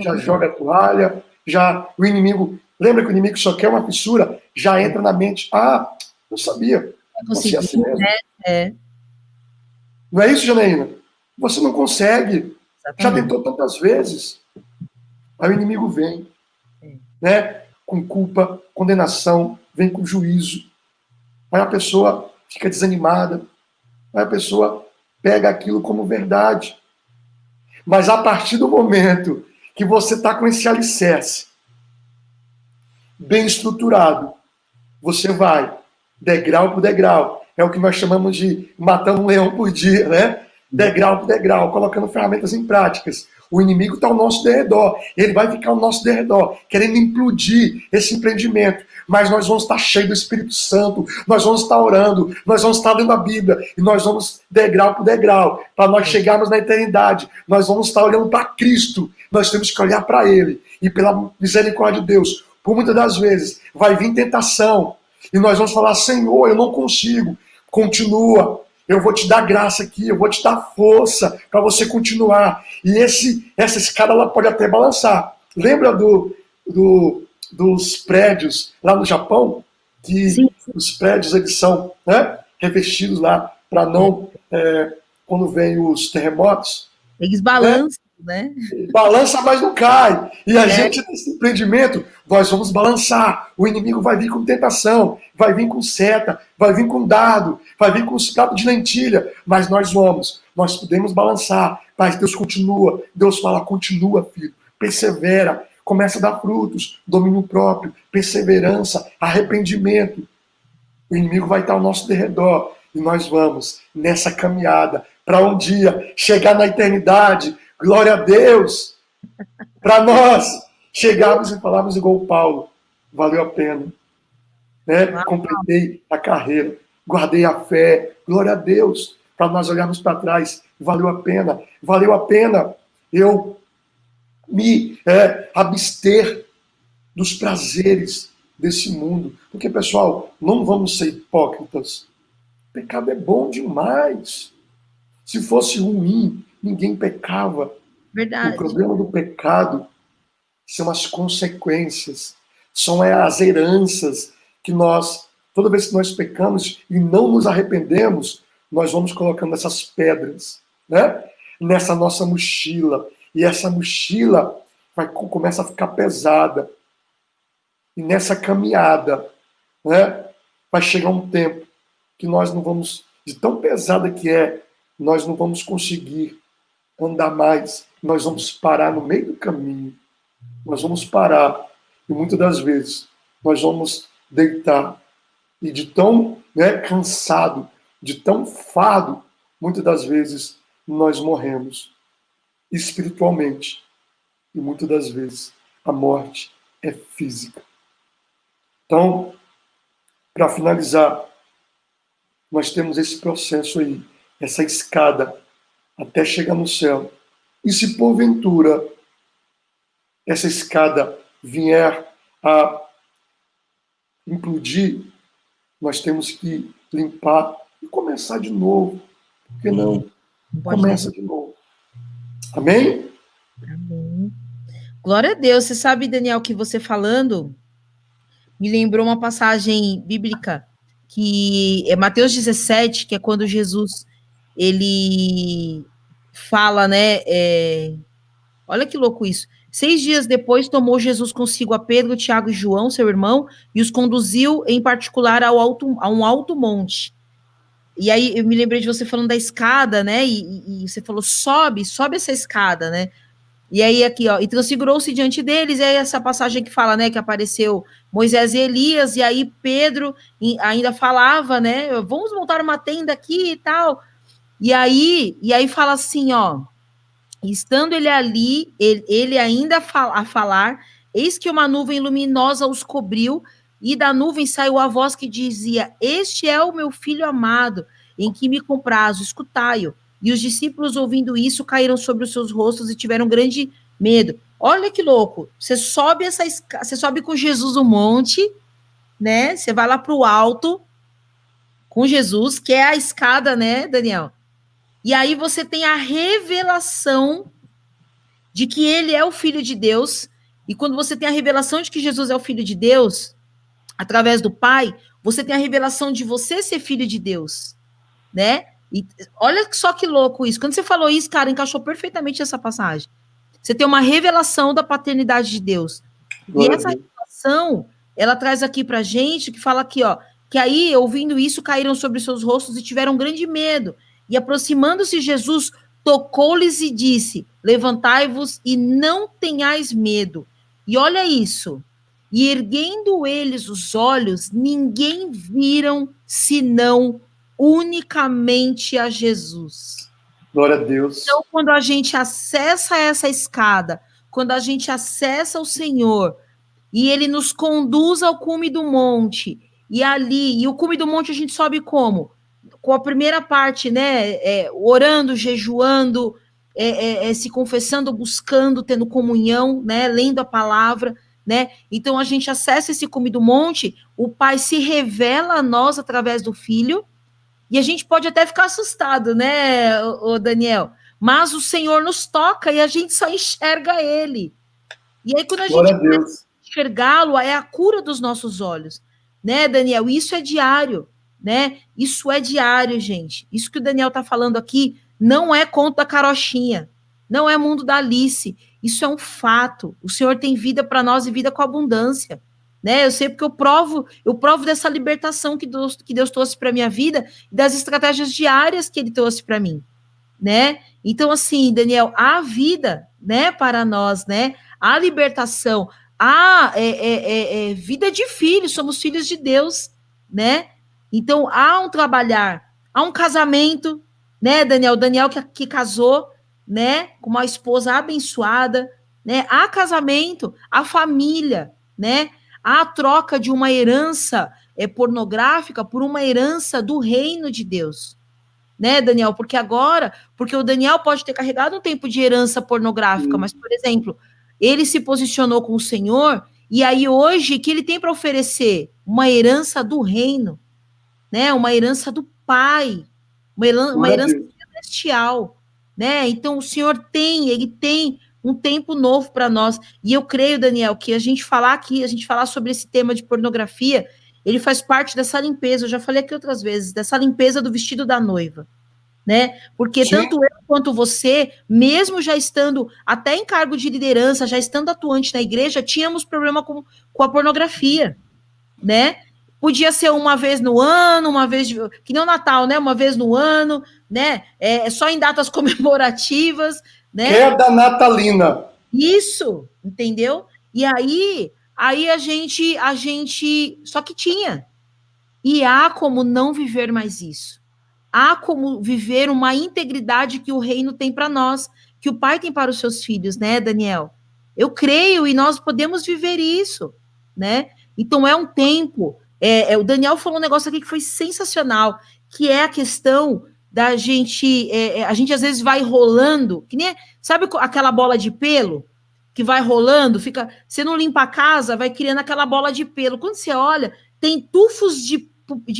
Já joga a toalha, já o inimigo... Lembra que o inimigo só quer uma fissura? Já entra na mente. Ah, eu sabia. Você é assim mesmo. Né? Não é isso, Janaína? Você não consegue. Exatamente. Já tentou tantas vezes. Aí o inimigo vem, né? Com culpa, condenação, vem com juízo. Aí a pessoa fica desanimada. Aí a pessoa pega aquilo como verdade. Mas a partir do momento que você está com esse alicerce bem estruturado, você vai degrau por degrau. É o que nós chamamos de matando um leão por dia, né? Degrau por degrau, colocando ferramentas em práticas. O inimigo está ao nosso derredor. Ele vai ficar ao nosso derredor, querendo implodir esse empreendimento. Mas nós vamos estar cheios do Espírito Santo, nós vamos estar orando, nós vamos estar lendo a Bíblia, e nós vamos degrau por degrau, para nós chegarmos na eternidade. Nós vamos estar olhando para Cristo, nós temos que olhar para Ele. E pela misericórdia de Deus, por muitas das vezes, vai vir tentação, e nós vamos falar, Senhor, eu não consigo. Continua. Eu vou te dar graça aqui, eu vou te dar força para você continuar. E essa escada ela pode até balançar. Lembra dos prédios lá no Japão? Que sim. Os prédios eles são, né, revestidos lá para não, quando vem os terremotos, Eles balançam, né? Balança, mas não cai. E a gente, nesse empreendimento, nós vamos balançar. O inimigo vai vir com tentação, vai vir com seta, vai vir com dardo, vai vir com os pratos de lentilha, mas nós podemos balançar. Mas Deus continua, Deus fala, continua, filho, persevera, começa a dar frutos, domínio próprio, perseverança, arrependimento. O inimigo vai estar ao nosso derredor e nós vamos nessa caminhada para um dia chegar na eternidade. Glória a Deus! Para nós chegarmos e falarmos igual o Paulo, valeu a pena. Né? Completei a carreira, guardei a fé, glória a Deus. Para nós olharmos para trás, valeu a pena eu me abster dos prazeres desse mundo. Porque, pessoal, não vamos ser hipócritas. O pecado é bom demais. Se fosse ruim, ninguém pecava. Verdade. O problema do pecado são as consequências, são as heranças que nós, toda vez que nós pecamos e não nos arrependemos, nós vamos colocando essas pedras, né, nessa nossa mochila. E essa mochila começa a ficar pesada. E nessa caminhada, né, vai chegar um tempo que nós não vamos, de tão pesada que nós não vamos conseguir andar mais, nós vamos parar no meio do caminho, nós vamos parar, e muitas das vezes nós vamos deitar, e de tão cansado, de tão fardo, muitas das vezes nós morremos espiritualmente, e muitas das vezes a morte é física. Então, para finalizar, nós temos esse processo aí, essa escada, até chegar no céu. E se porventura essa escada vier a implodir, nós temos que limpar e começar de novo. Por que não? Começa de novo. Amém? Amém. Glória a Deus. Você sabe, Daniel, que você falando me lembrou uma passagem bíblica que é Mateus 17, que é quando Jesus ele fala, né? Olha que louco isso. 6 dias depois, tomou Jesus consigo a Pedro, Tiago e João, seu irmão, e os conduziu, em particular, a um alto monte. E aí, eu me lembrei de você falando da escada, né? E você falou, sobe essa escada, né? E aí, aqui, ó, e transfigurou-se diante deles, e aí essa passagem que fala, né, que apareceu Moisés e Elias, e aí Pedro ainda falava, né, vamos montar uma tenda aqui e tal. E aí fala assim, ó, estando ele ali, ele ainda a falar, eis que uma nuvem luminosa os cobriu, e da nuvem saiu a voz que dizia, este é o meu filho amado, em que me comprazo, escutai-o. E os discípulos, ouvindo isso, caíram sobre os seus rostos e tiveram grande medo. Olha que louco, você sobe com Jesus no monte, né, você vai lá para o alto, com Jesus, que é a escada, né, Daniel? E aí você tem a revelação de que ele é o Filho de Deus, e quando você tem a revelação de que Jesus é o Filho de Deus, através do Pai, você tem a revelação de você ser filho de Deus, né? E olha só que louco isso. Quando você falou isso, cara, encaixou perfeitamente essa passagem. Você tem uma revelação da paternidade de Deus. E essa revelação, ela traz aqui pra gente, que fala aqui, ó, que aí, ouvindo isso, caíram sobre seus rostos e tiveram grande medo. E aproximando-se Jesus, tocou-lhes e disse, levantai-vos e não tenhais medo. E olha isso. E erguendo eles os olhos, ninguém viram, senão unicamente a Jesus. Glória a Deus. Então, quando a gente acessa essa escada, quando a gente acessa o Senhor, e Ele nos conduz ao cume do monte, e o cume do monte a gente sobe como? Com a primeira parte, né? Orando, jejuando, se confessando, buscando, tendo comunhão, né? Lendo a palavra, né? Então a gente acessa esse cume do monte, o Pai se revela a nós através do Filho, e a gente pode até ficar assustado, né, o Daniel? Mas o Senhor nos toca e a gente só enxerga Ele. E aí quando a gente enxergá-lo, é a cura dos nossos olhos, né, Daniel? Isso é diário, né? Isso é diário, gente. Isso que o Daniel está falando aqui não é conto da carochinha, Não é mundo da Alice. Isso é um fato. O Senhor tem vida para nós e vida com abundância. Né? Eu sei porque eu provo dessa libertação que Deus trouxe para minha vida e das estratégias diárias que ele trouxe para mim, né? Então, assim, Daniel, há vida, né, para nós, né? Há libertação, há vida de filhos, somos filhos de Deus, né? Então, há um trabalhar, há um casamento, né, Daniel? Daniel que casou, né, com uma esposa abençoada, né? Há casamento, há família, né? Há a troca de uma herança pornográfica por uma herança do reino de Deus, né, Daniel? Porque o Daniel pode ter carregado um tempo de herança pornográfica, mas, por exemplo, ele se posicionou com o Senhor, e aí hoje, o que ele tem para oferecer? Uma herança do reino, né? Uma herança do Pai, uma herança celestial, né? Então, o Senhor ele tem um tempo novo para nós, e eu creio, Daniel, que a gente falar sobre esse tema de pornografia, ele faz parte dessa limpeza, eu já falei aqui outras vezes, dessa limpeza do vestido da noiva, né? Porque Sim. tanto eu quanto você, mesmo já estando até em cargo de liderança, já estando atuante na igreja, tínhamos problema com a pornografia, né? Podia ser uma vez no ano, que nem o Natal, né? Uma vez no ano, né? Só em datas comemorativas, né? Queda natalina. Isso, entendeu? E aí a gente, só que tinha. E há como não viver mais isso. Há como viver uma integridade que o reino tem para nós, que o Pai tem para os seus filhos, né, Daniel? Eu creio e nós podemos viver isso, né? Então é um tempo. O Daniel falou um negócio aqui que foi sensacional, que é a questão da gente. A gente às vezes vai rolando, que nem sabe aquela bola de pelo que vai rolando, você não limpa a casa, vai criando aquela bola de pelo. Quando você olha, tem tufos de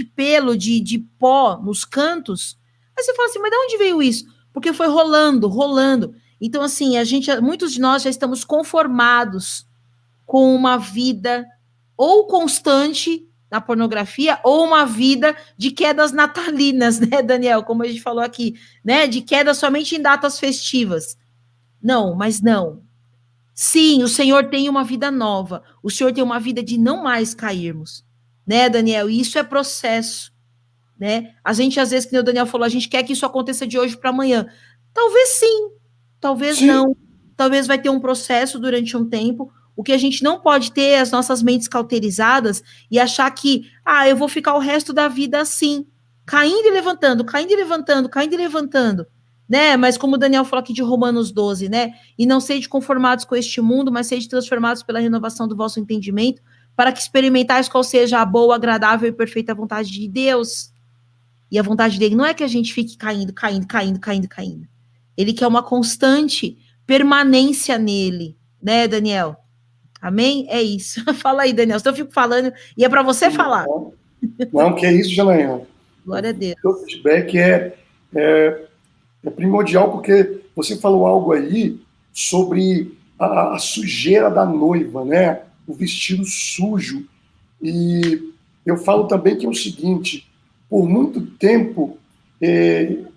pelo, de pó nos cantos. Aí você fala assim, mas de onde veio isso? Porque foi rolando, rolando. Então, assim, muitos de nós já estamos conformados com uma vida ou constante na pornografia ou uma vida de quedas natalinas, né, Daniel? Como a gente falou aqui, né? De quedas somente em datas festivas. Não, mas não. Sim, o Senhor tem uma vida nova. O Senhor tem uma vida de não mais cairmos, né, Daniel? E isso é processo, né? A gente, às vezes, que o Daniel falou, a gente quer que isso aconteça de hoje para amanhã. Talvez sim, talvez sim. Não. Talvez vai ter um processo durante um tempo. O que a gente não pode ter é as nossas mentes cauterizadas e achar que, eu vou ficar o resto da vida assim, caindo e levantando, caindo e levantando, caindo e levantando, né? Mas como o Daniel falou aqui de Romanos 12, né? E não sede conformados com este mundo, mas sede transformados pela renovação do vosso entendimento, para que experimentais qual seja a boa, agradável e perfeita vontade de Deus. E a vontade dele não é que a gente fique caindo. Ele quer uma constante permanência nele, né, Daniel? Amém? É isso. Fala aí, Daniel. Então eu fico falando e é para você falar. Não, que é isso, Janaína. Glória a Deus. O feedback é primordial, porque você falou algo aí sobre a sujeira da noiva, né? O vestido sujo. E eu falo também que é o seguinte, por muito tempo,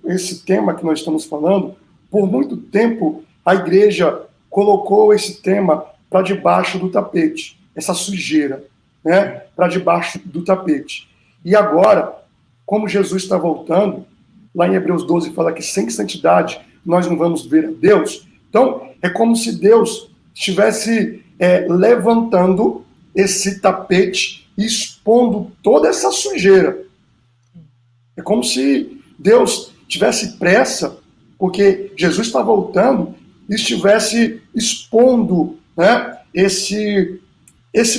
esse tema que nós estamos falando, por muito tempo a igreja colocou esse tema para debaixo do tapete, essa sujeira, né? Para debaixo do tapete. E agora, como Jesus está voltando, lá em Hebreus 12 fala que sem santidade nós não vamos ver a Deus. Então, é como se Deus estivesse levantando esse tapete e expondo toda essa sujeira. É como se Deus tivesse pressa, porque Jesus está voltando e estivesse expondo, né, esse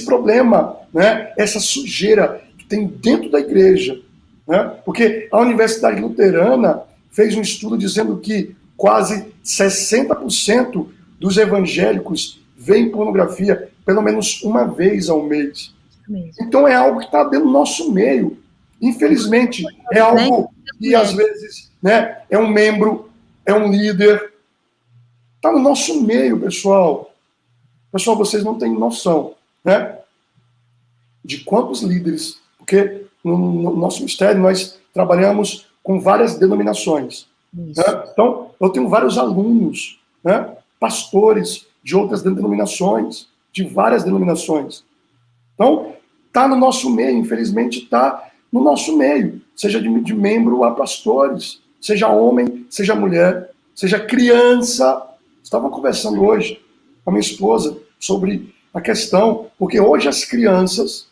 problema, né, essa sujeira que tem dentro da igreja. Né? Porque a Universidade Luterana fez um estudo dizendo que quase 60% dos evangélicos veem pornografia pelo menos uma vez ao mês. Então é algo que está dentro do nosso meio. Infelizmente, é algo que às vezes, né, é um membro, é um líder. Está no nosso meio, pessoal. Pessoal, vocês não têm noção, né, de quantos líderes, porque no nosso ministério nós trabalhamos com várias denominações. Né? Então, eu tenho vários alunos né, pastores de outras denominações, de várias denominações. Então, está no nosso meio, infelizmente está no nosso meio, seja de membro a pastores, seja homem, seja mulher, seja criança. Estava conversando hoje com a minha esposa sobre a questão, porque hoje as crianças,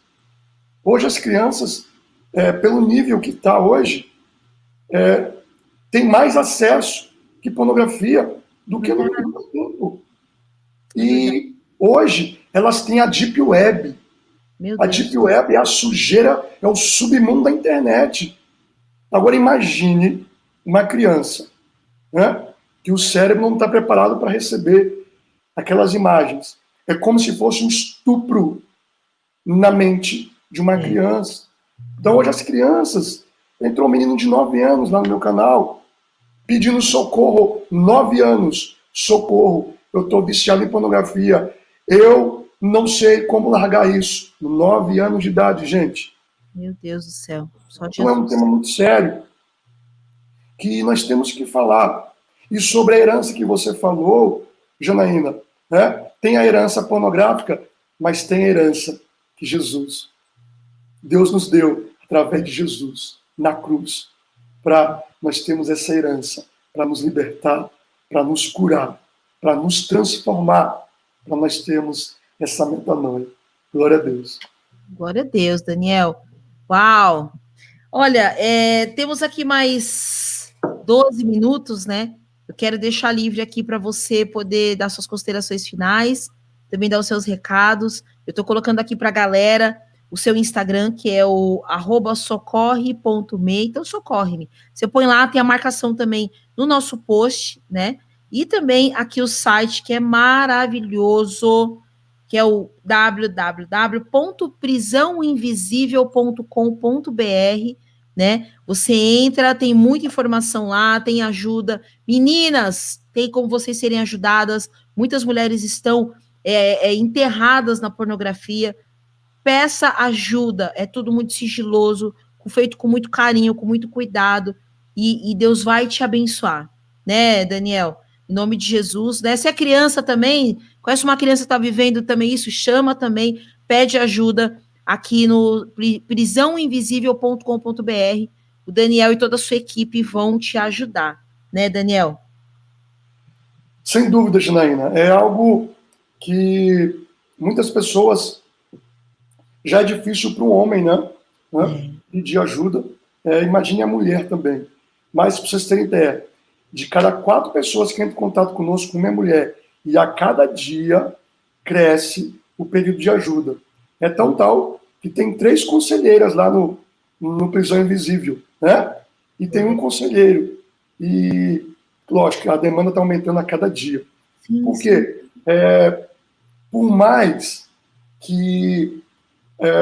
pelo nível que está hoje, tem mais acesso que pornografia do que no meu tempo. E hoje elas têm a Deep Web. A Deep Web é a sujeira, é o submundo da internet. Agora imagine uma criança, né, que o cérebro não está preparado para receber aquelas imagens. É como se fosse um estupro na mente de uma criança. Então hoje as crianças, entrou um menino de 9 anos lá no meu canal, pedindo socorro, 9 anos, socorro, eu estou viciado em pornografia, eu não sei como largar isso. 9 anos de idade, gente. Meu Deus do céu. Só então é um tema muito sério que nós temos que falar. E sobre a herança que você falou, Janaína, né? Tem a herança pornográfica, mas tem a herança que Deus nos deu através de Jesus, na cruz, para nós termos essa herança, para nos libertar, para nos curar, para nos transformar, para nós termos essa metanoia. Glória a Deus. Glória a Deus, Daniel. Uau! Olha, temos aqui mais 12 minutos, né? Eu quero deixar livre aqui para você poder dar suas considerações finais, também dar os seus recados. Eu estou colocando aqui para a galera o seu Instagram, que é o @socorre.me. Então, socorre-me. Você põe lá, tem a marcação também no nosso post, né? E também aqui o site, que é maravilhoso, que é o www.prisãoinvisível.com.br, né? Você entra, tem muita informação lá, tem ajuda. Meninas, tem como vocês serem ajudadas. Muitas mulheres estão enterradas na pornografia. Peça ajuda, é tudo muito sigiloso, feito com muito carinho, com muito cuidado, e Deus vai te abençoar, né, Daniel? Em nome de Jesus, né? Se é criança também, conhece uma criança que está vivendo também isso, chama também, pede ajuda aqui no prisãoinvisível.com.br. O Daniel e toda a sua equipe vão te ajudar, né, Daniel? Sem dúvida, Janaína. É algo que muitas pessoas já é difícil para o homem, né? Pedir ajuda. Imagine a mulher também. Mas, para vocês terem ideia, de cada 4 pessoas que entram em contato conosco, uma é mulher. E a cada dia cresce o pedido de ajuda. É tão tal que tem 3 conselheiras lá no Prisão Invisível, né? E tem um conselheiro. E, lógico, a demanda está aumentando a cada dia. Sim, Por quê? Por mais que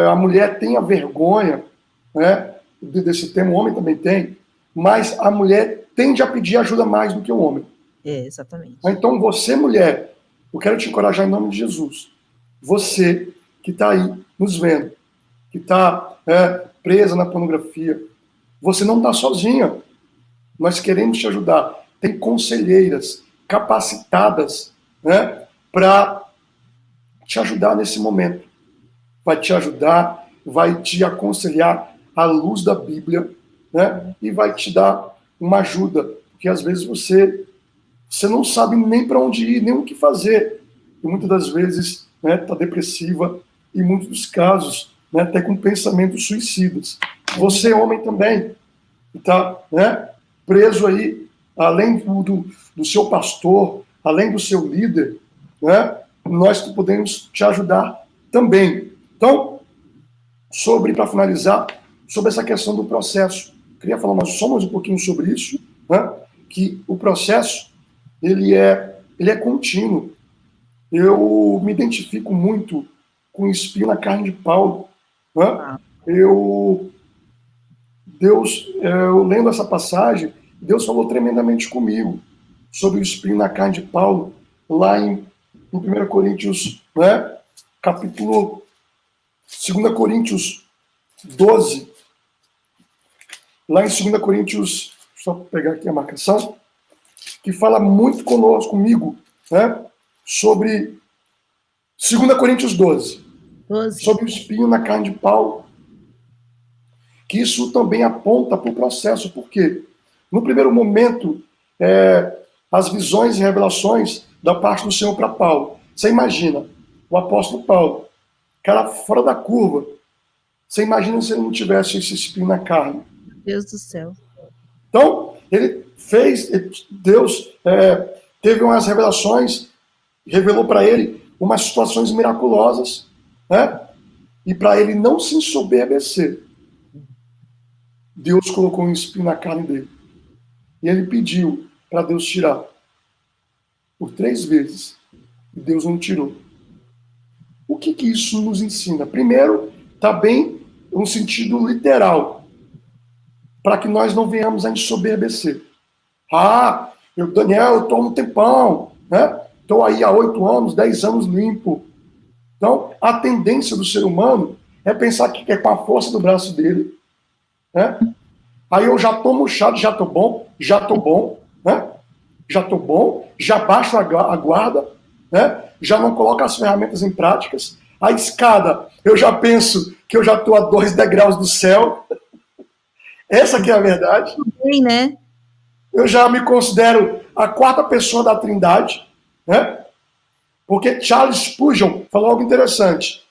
a mulher tenha vergonha, né, desse tema, o homem também tem, mas a mulher tende a pedir ajuda mais do que o homem. Exatamente. Então, você, mulher, eu quero te encorajar em nome de Jesus. Você que está aí nos vendo, que está presa na pornografia, você não está sozinha. Nós queremos te ajudar. Tem conselheiras capacitadas, né, para te ajudar nesse momento. Vai te ajudar, vai te aconselhar à luz da Bíblia, né, e vai te dar uma ajuda, porque às vezes você não sabe nem para onde ir, nem o que fazer. E muitas das vezes está depressiva, e em muitos dos casos até com pensamentos suicidas. Você, homem, também está preso aí, além do seu pastor, além do seu líder, nós podemos te ajudar também. Então, para finalizar, sobre essa questão do processo, queria falar só mais um pouquinho sobre isso, que o processo ele é contínuo. Eu me identifico muito com o espinho na carne de Paulo. Eu lendo essa passagem, Deus falou tremendamente comigo sobre o espinho na carne de Paulo, lá em 1 Coríntios, capítulo 2 Coríntios 12, lá em 2 Coríntios, só pegar aqui a marcação, que fala muito comigo, né, sobre 2 Coríntios 12, 12. sobre o espinho na carne de Paulo, que isso também aponta para o processo. Por quê? No primeiro momento, as visões e revelações da parte do Senhor para Paulo. Você imagina, o apóstolo Paulo, cara fora da curva. Você imagina se ele não tivesse esse espinho na carne. Meu Deus do céu. Então, Deus teve umas revelações, revelou para ele umas situações miraculosas, né? E para ele não se ensoberbecer, Deus colocou um espinho na carne dele. E ele pediu para Deus tirar. Por 3 vezes. E Deus não tirou. O que isso nos ensina? Primeiro, está bem no sentido literal, para que nós não venhamos a ensoberbecer. Daniel, eu estou há um tempão, né? Estou aí há 8 anos, 10 anos limpo. Então, a tendência do ser humano é pensar que é com a força do braço dele, né? Aí eu já estou murchado, já estou bom, né? Já estou bom, já baixo a guarda, né? Já não coloco as ferramentas em práticas. A escada, eu já penso que eu já estou a 2 degraus do céu. Essa que é a verdade. Bem, né? Eu já me considero a 4ª pessoa da Trindade, né? Porque Charles Spurgeon falou algo interessante.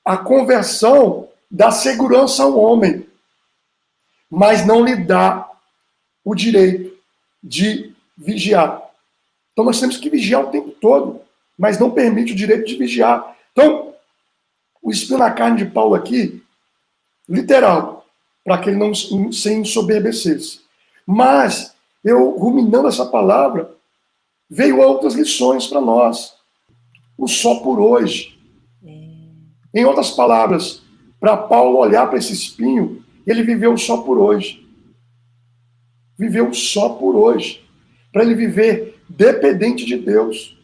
A conversão dá segurança ao homem, mas não lhe dá o direito de vigiar. Então nós temos que vigiar o tempo todo, mas não permite o direito de vigiar. Então, o espinho na carne de Paulo aqui, literal, para que ele não se ensoberbecesse. Mas, eu ruminando essa palavra, veio outras lições para nós. O só por hoje. Em outras palavras, para Paulo olhar para esse espinho, ele viveu só por hoje. Viveu só por hoje. Para ele viver dependente de Deus.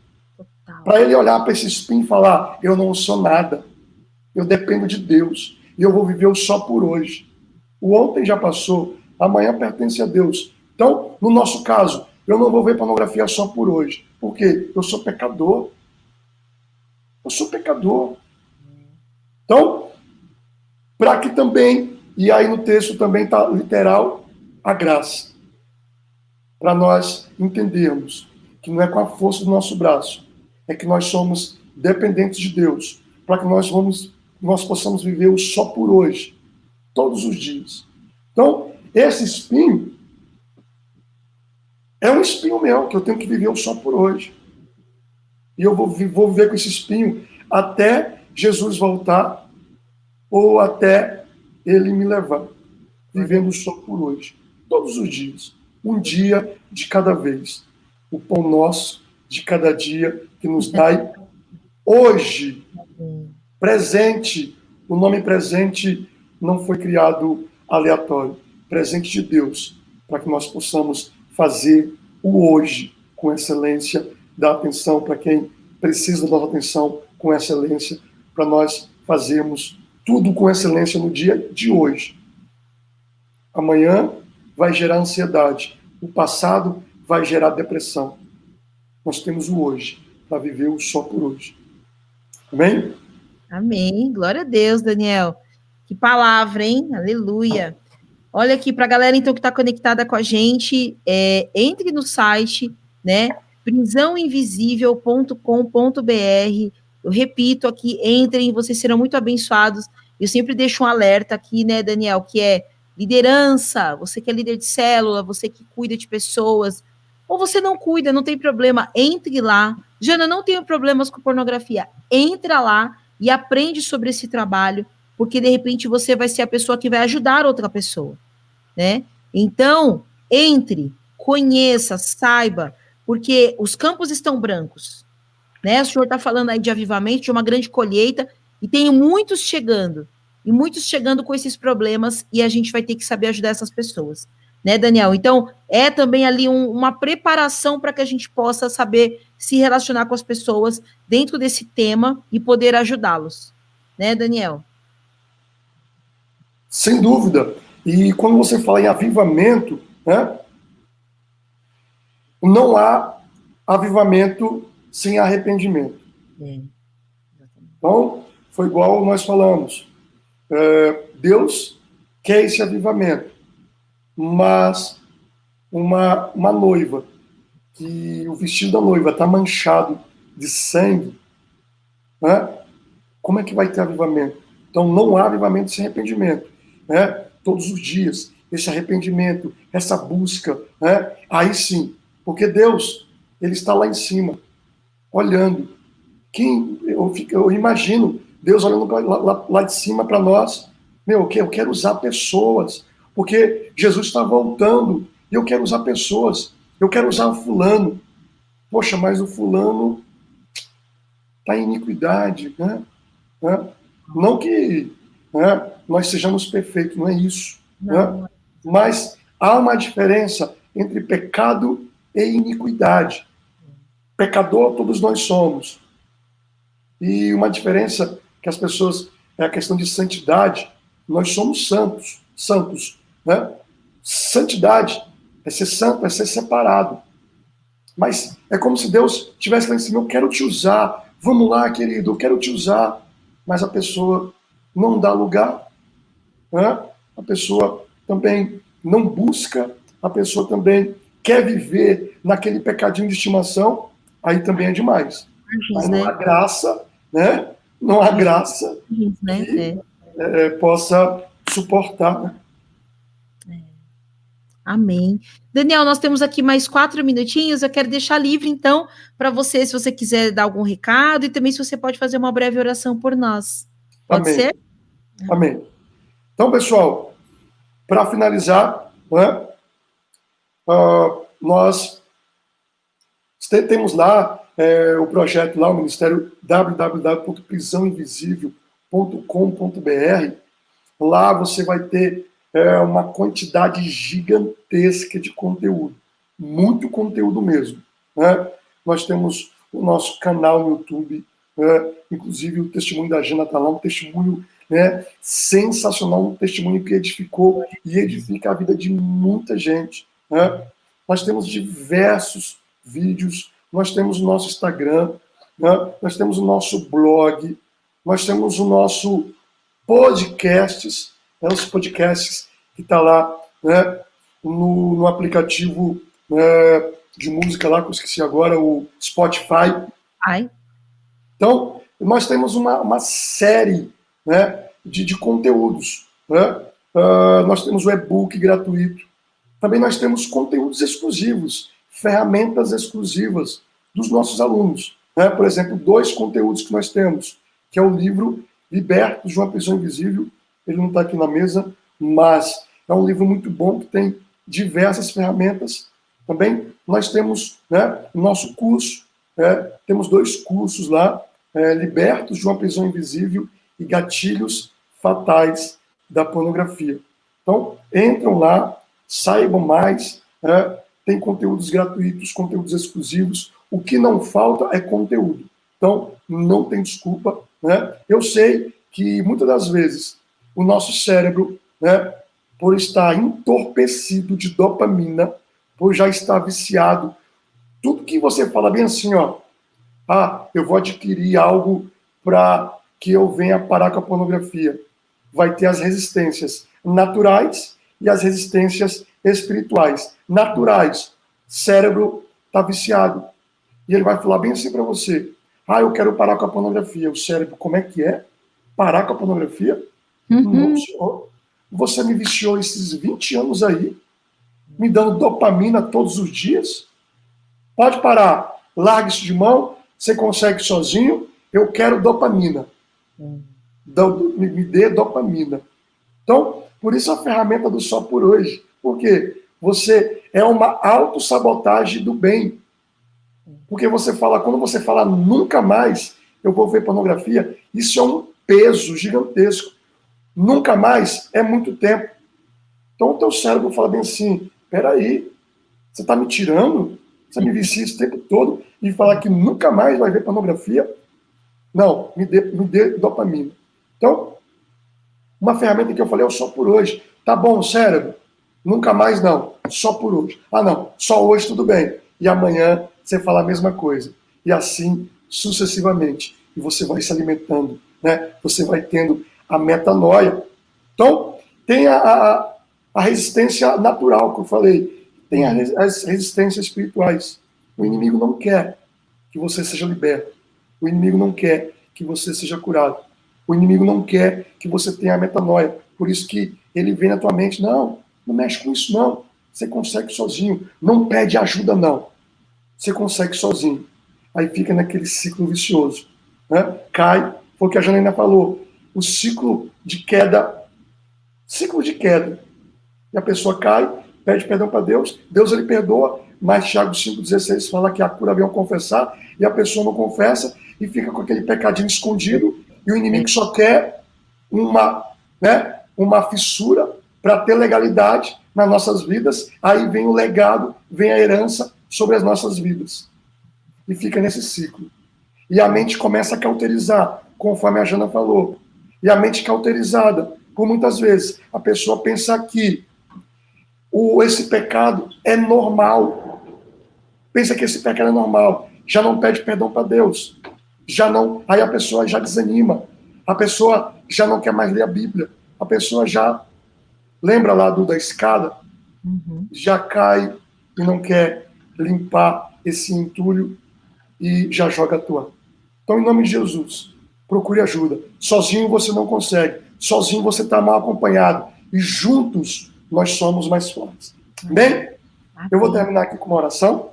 Para ele olhar para esse espinho e falar, eu não sou nada. Eu dependo de Deus. E eu vou viver o só por hoje. O ontem já passou. Amanhã pertence a Deus. Então, no nosso caso, eu não vou ver pornografia só por hoje. Por quê? Eu sou pecador. Eu sou pecador. Então, para que também, e aí no texto também está literal, a graça. Para nós entendermos que não é com a força do nosso braço, é que nós somos dependentes de Deus, para que nós possamos viver o só por hoje, todos os dias. Então, esse espinho é um espinho meu, que eu tenho que viver o só por hoje. E eu vou viver com esse espinho até Jesus voltar ou até ele me levar. Vivendo só por hoje. Todos os dias. Um dia de cada vez. O pão nosso de cada dia que nos dai hoje. Presente. O nome presente não foi criado aleatório. Presente de Deus. Para que nós possamos fazer o hoje com excelência, dar atenção para quem precisa da nossa atenção com excelência, para nós fazermos tudo com excelência no dia de hoje. Amanhã vai gerar ansiedade. O passado vai gerar depressão. Nós temos o hoje, para viver o só por hoje. Amém? Amém. Glória a Deus, Daniel. Que palavra, hein? Aleluia. Olha aqui, para a galera, então, que está conectada com a gente, entre no site, né? prisãoinvisível.com.br. Eu repito aqui, entrem, vocês serão muito abençoados. Eu sempre deixo um alerta aqui, né, Daniel, que é liderança, você que é líder de célula, você que cuida de pessoas, ou você não cuida, não tem problema, entre lá. Jana, não tenho problemas com pornografia. Entra lá e aprende sobre esse trabalho, porque de repente você vai ser a pessoa que vai ajudar outra pessoa, né? Então, entre, conheça, saiba, porque os campos estão brancos, né? O senhor está falando aí de avivamento, de uma grande colheita, e tem muitos chegando com esses problemas, e a gente vai ter que saber ajudar essas pessoas, né, Daniel? Então, é também ali uma preparação para que a gente possa saber se relacionar com as pessoas dentro desse tema e poder ajudá-los, né, Daniel? Sem dúvida. E quando você fala em avivamento, né? não há avivamento sem arrependimento. Então, foi igual nós falamos. Deus quer esse avivamento, mas uma noiva, que o vestido da noiva está manchado de sangue, né? Como é que vai ter avivamento? Então, não há avivamento sem arrependimento, né? Todos os dias, esse arrependimento, essa busca, né? Aí sim, porque Deus, ele está lá em cima, olhando. Eu imagino Deus olhando lá de cima para nós. Eu quero usar pessoas, porque Jesus está voltando, e eu quero usar pessoas. Eu quero usar o fulano. Poxa, mas o fulano está em iniquidade, né? Não que, né, nós sejamos perfeitos, não é isso. Né? Mas há uma diferença entre pecado e iniquidade. Pecador todos nós somos. E uma diferença que as pessoas, é a questão de santidade. Nós somos santos. Né? Santidade é ser santo, é ser separado. Mas é como se Deus estivesse lá em cima, eu quero te usar, vamos lá, querido, eu quero te usar. Mas a pessoa não dá lugar, né? A pessoa também não busca, a pessoa também quer viver naquele pecadinho de estimação, aí também é demais. Mas não há graça, né? Não há graça que possa suportar, né? Amém. Daniel, nós temos aqui mais 4 minutinhos. Eu quero deixar livre, então, para você, se você quiser dar algum recado, e também se você pode fazer uma breve oração por nós. Pode ser? Amém. Então, pessoal, para finalizar, né, nós temos lá o projeto, lá, o Ministério www.prisãoinvisível.com.br. Lá você vai ter uma quantidade gigantesca de conteúdo, muito conteúdo mesmo. Né? Nós temos o nosso canal no YouTube, inclusive o testemunho da Jana está lá, um testemunho sensacional, um testemunho que edificou e edifica a vida de muita gente. Né? Nós temos diversos vídeos, nós temos o nosso Instagram, né? Nós temos o nosso blog, nós temos o nosso podcasts, os podcasts que está lá, né, no aplicativo de música lá, que eu esqueci agora, o Spotify. Então, nós temos uma série, né, de conteúdos. Né? Nós temos o e-book gratuito. Também nós temos conteúdos exclusivos, ferramentas exclusivas dos nossos alunos. Né? Por exemplo, 2 conteúdos que nós temos, que é o livro Libertos de uma Prisão Invisível. Ele não está aqui na mesa, mas é um livro muito bom que tem diversas ferramentas. Também nós temos, né, o nosso curso, temos 2 cursos lá, Libertos de uma Prisão Invisível e Gatilhos Fatais da Pornografia. Então, entram lá, saibam mais, tem conteúdos gratuitos, conteúdos exclusivos. O que não falta é conteúdo. Então, não tem desculpa. Né? Eu sei que, muitas das vezes, o nosso cérebro, né, por estar entorpecido de dopamina, por já estar viciado, tudo que você fala bem assim, ó, eu vou adquirir algo para que eu venha parar com a pornografia. Vai ter as resistências naturais e as resistências espirituais. Naturais, cérebro está viciado. E ele vai falar bem assim para você, eu quero parar com a pornografia. O cérebro, como é que é? Parar com a pornografia? Não, senhor. Você me viciou esses 20 anos aí, me dando dopamina todos os dias. Pode parar. Largue isso de mão. Você consegue sozinho. Eu quero dopamina. Me dê dopamina. Então, por isso a ferramenta do Só por Hoje. Por quê? Você é uma autossabotagem do bem. Porque quando você fala nunca mais eu vou ver pornografia, isso é um peso gigantesco. Nunca mais é muito tempo. Então o teu cérebro fala bem assim, peraí, você está me tirando? Você me vicia esse tempo todo e falar que nunca mais vai ver pornografia? Não, me dê dopamina. Então, uma ferramenta que eu falei é o Só por Hoje. Tá bom, cérebro? Nunca mais não, só por hoje. Não, só hoje tudo bem. e amanhã você fala a mesma coisa. E assim sucessivamente. E você vai se alimentando, né? Você vai tendo a metanoia. Então, tem a resistência natural que eu falei. Tem as resistências espirituais. O inimigo não quer que você seja liberto. O inimigo não quer que você seja curado. O inimigo não quer que você tenha a metanoia. Por isso que ele vem na tua mente, não mexe com isso não. Você consegue sozinho. Não pede ajuda não. Você consegue sozinho. Aí fica naquele ciclo vicioso. Né? Cai, foi o que a Janaína falou. O ciclo de queda. E a pessoa cai, pede perdão para Deus, Deus ele perdoa, mas Tiago 5,16 fala que a cura vem ao confessar, e a pessoa não confessa, e fica com aquele pecadinho escondido, e o inimigo só quer uma fissura para ter legalidade nas nossas vidas, aí vem o legado, vem a herança sobre as nossas vidas. E fica nesse ciclo. E a mente começa a cauterizar, conforme a Jana falou. E a mente cauterizada, por muitas vezes, a pessoa pensa que esse pecado é normal. Pensa que esse pecado é normal. Já não pede perdão para Deus. Aí a pessoa já desanima. A pessoa já não quer mais ler a Bíblia. A pessoa já lembra lá da escada, já cai e não quer limpar esse entulho e já joga a toalha. Então, em nome de Jesus, procure ajuda. Sozinho você não consegue. Sozinho você está mal acompanhado. E juntos nós somos mais fortes. Amém? Eu vou terminar aqui com uma oração.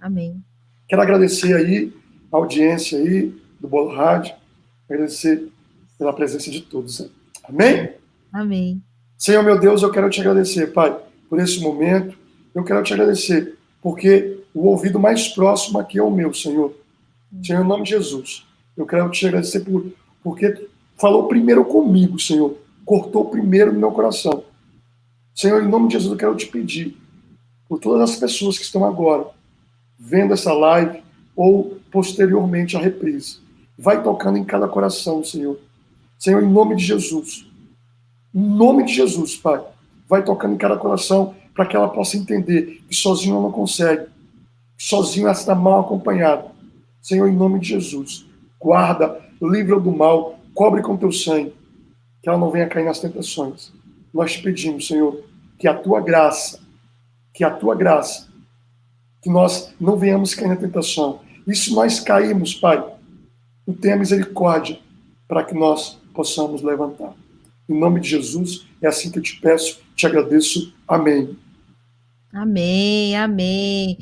Amém. Quero agradecer aí a audiência aí do Bola Rádio. Agradecer pela presença de todos. Amém? Amém. Senhor, meu Deus, eu quero te agradecer, Pai, por esse momento. Eu quero te agradecer, porque o ouvido mais próximo aqui é o meu, Senhor. Senhor, em nome de Jesus, eu quero te agradecer porque falou primeiro comigo, Senhor. Cortou primeiro no meu coração. Senhor, em nome de Jesus, eu quero te pedir por todas as pessoas que estão agora vendo essa live ou posteriormente a reprise. Vai tocando em cada coração, Senhor. Senhor, em nome de Jesus. Em nome de Jesus, Pai. Vai tocando em cada coração para que ela possa entender que sozinho ela não consegue. Que sozinho ela está mal acompanhada. Senhor, em nome de Jesus. Guarda, livra do mal, cobre com teu sangue. Que ela não venha cair nas tentações. Nós te pedimos, Senhor, que a tua graça, que nós não venhamos cair na tentação. E se nós cairmos, Pai, tu tenha misericórdia para que nós possamos levantar. Em nome de Jesus, é assim que eu te peço, te agradeço. Amém. Amém, amém.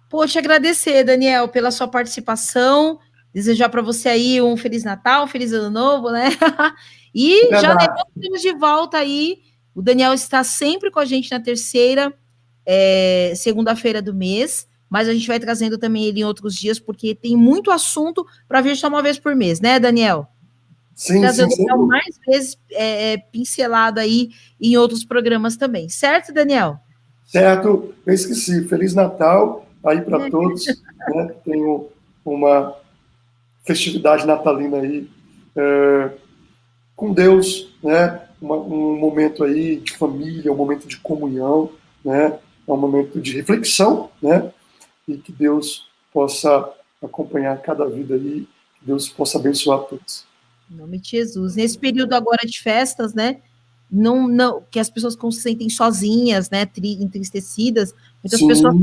Pô, te agradecer, Daniel, pela sua participação. Desejar para você aí um Feliz Natal, um Feliz Ano Novo, né? E já temos de volta aí. O Daniel está sempre com a gente na terceira segunda-feira do mês, mas a gente vai trazendo também ele em outros dias, porque tem muito assunto para vir só uma vez por mês, né, Daniel? Sim, trazendo sim. mais vezes pincelado aí em outros programas também. Certo, Daniel? Certo. Eu esqueci. Feliz Natal aí para todos. Né? Tenho uma festividade natalina aí com Deus, né? Um momento aí de família, um momento de comunhão, né? Um momento de reflexão, né? E que Deus possa acompanhar cada vida aí, que Deus possa abençoar todos. Em nome de Jesus. Nesse período agora de festas, né? Não, que as pessoas se sentem sozinhas, né? Entristecidas. Muitas pessoas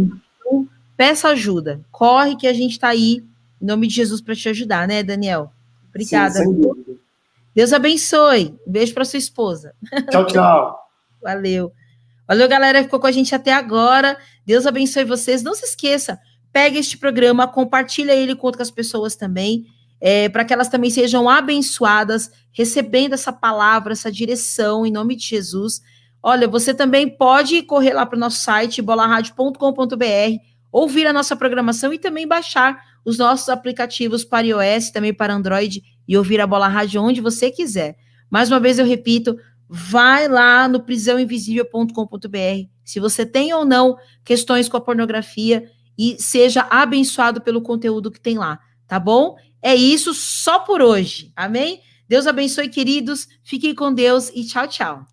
peçam ajuda. Corre que a gente está aí, em nome de Jesus, para te ajudar, né, Daniel? Obrigada. Sim, sem dúvida. Deus abençoe. Um beijo para sua esposa. Tchau, tchau. Valeu. Valeu, galera, que ficou com a gente até agora. Deus abençoe vocês. Não se esqueça, pega este programa, compartilha ele com outras pessoas também, para que elas também sejam abençoadas, recebendo essa palavra, essa direção, em nome de Jesus. Olha, você também pode correr lá para o nosso site, bolaradio.com.br, ouvir a nossa programação e também baixar os nossos aplicativos para iOS, também para Android, e ouvir a Bola Rádio onde você quiser. Mais uma vez eu repito, vai lá no prisãoinvisível.com.br, se você tem ou não questões com a pornografia, e seja abençoado pelo conteúdo que tem lá, tá bom? É isso só por hoje, amém? Deus abençoe, queridos, fiquem com Deus e tchau, tchau.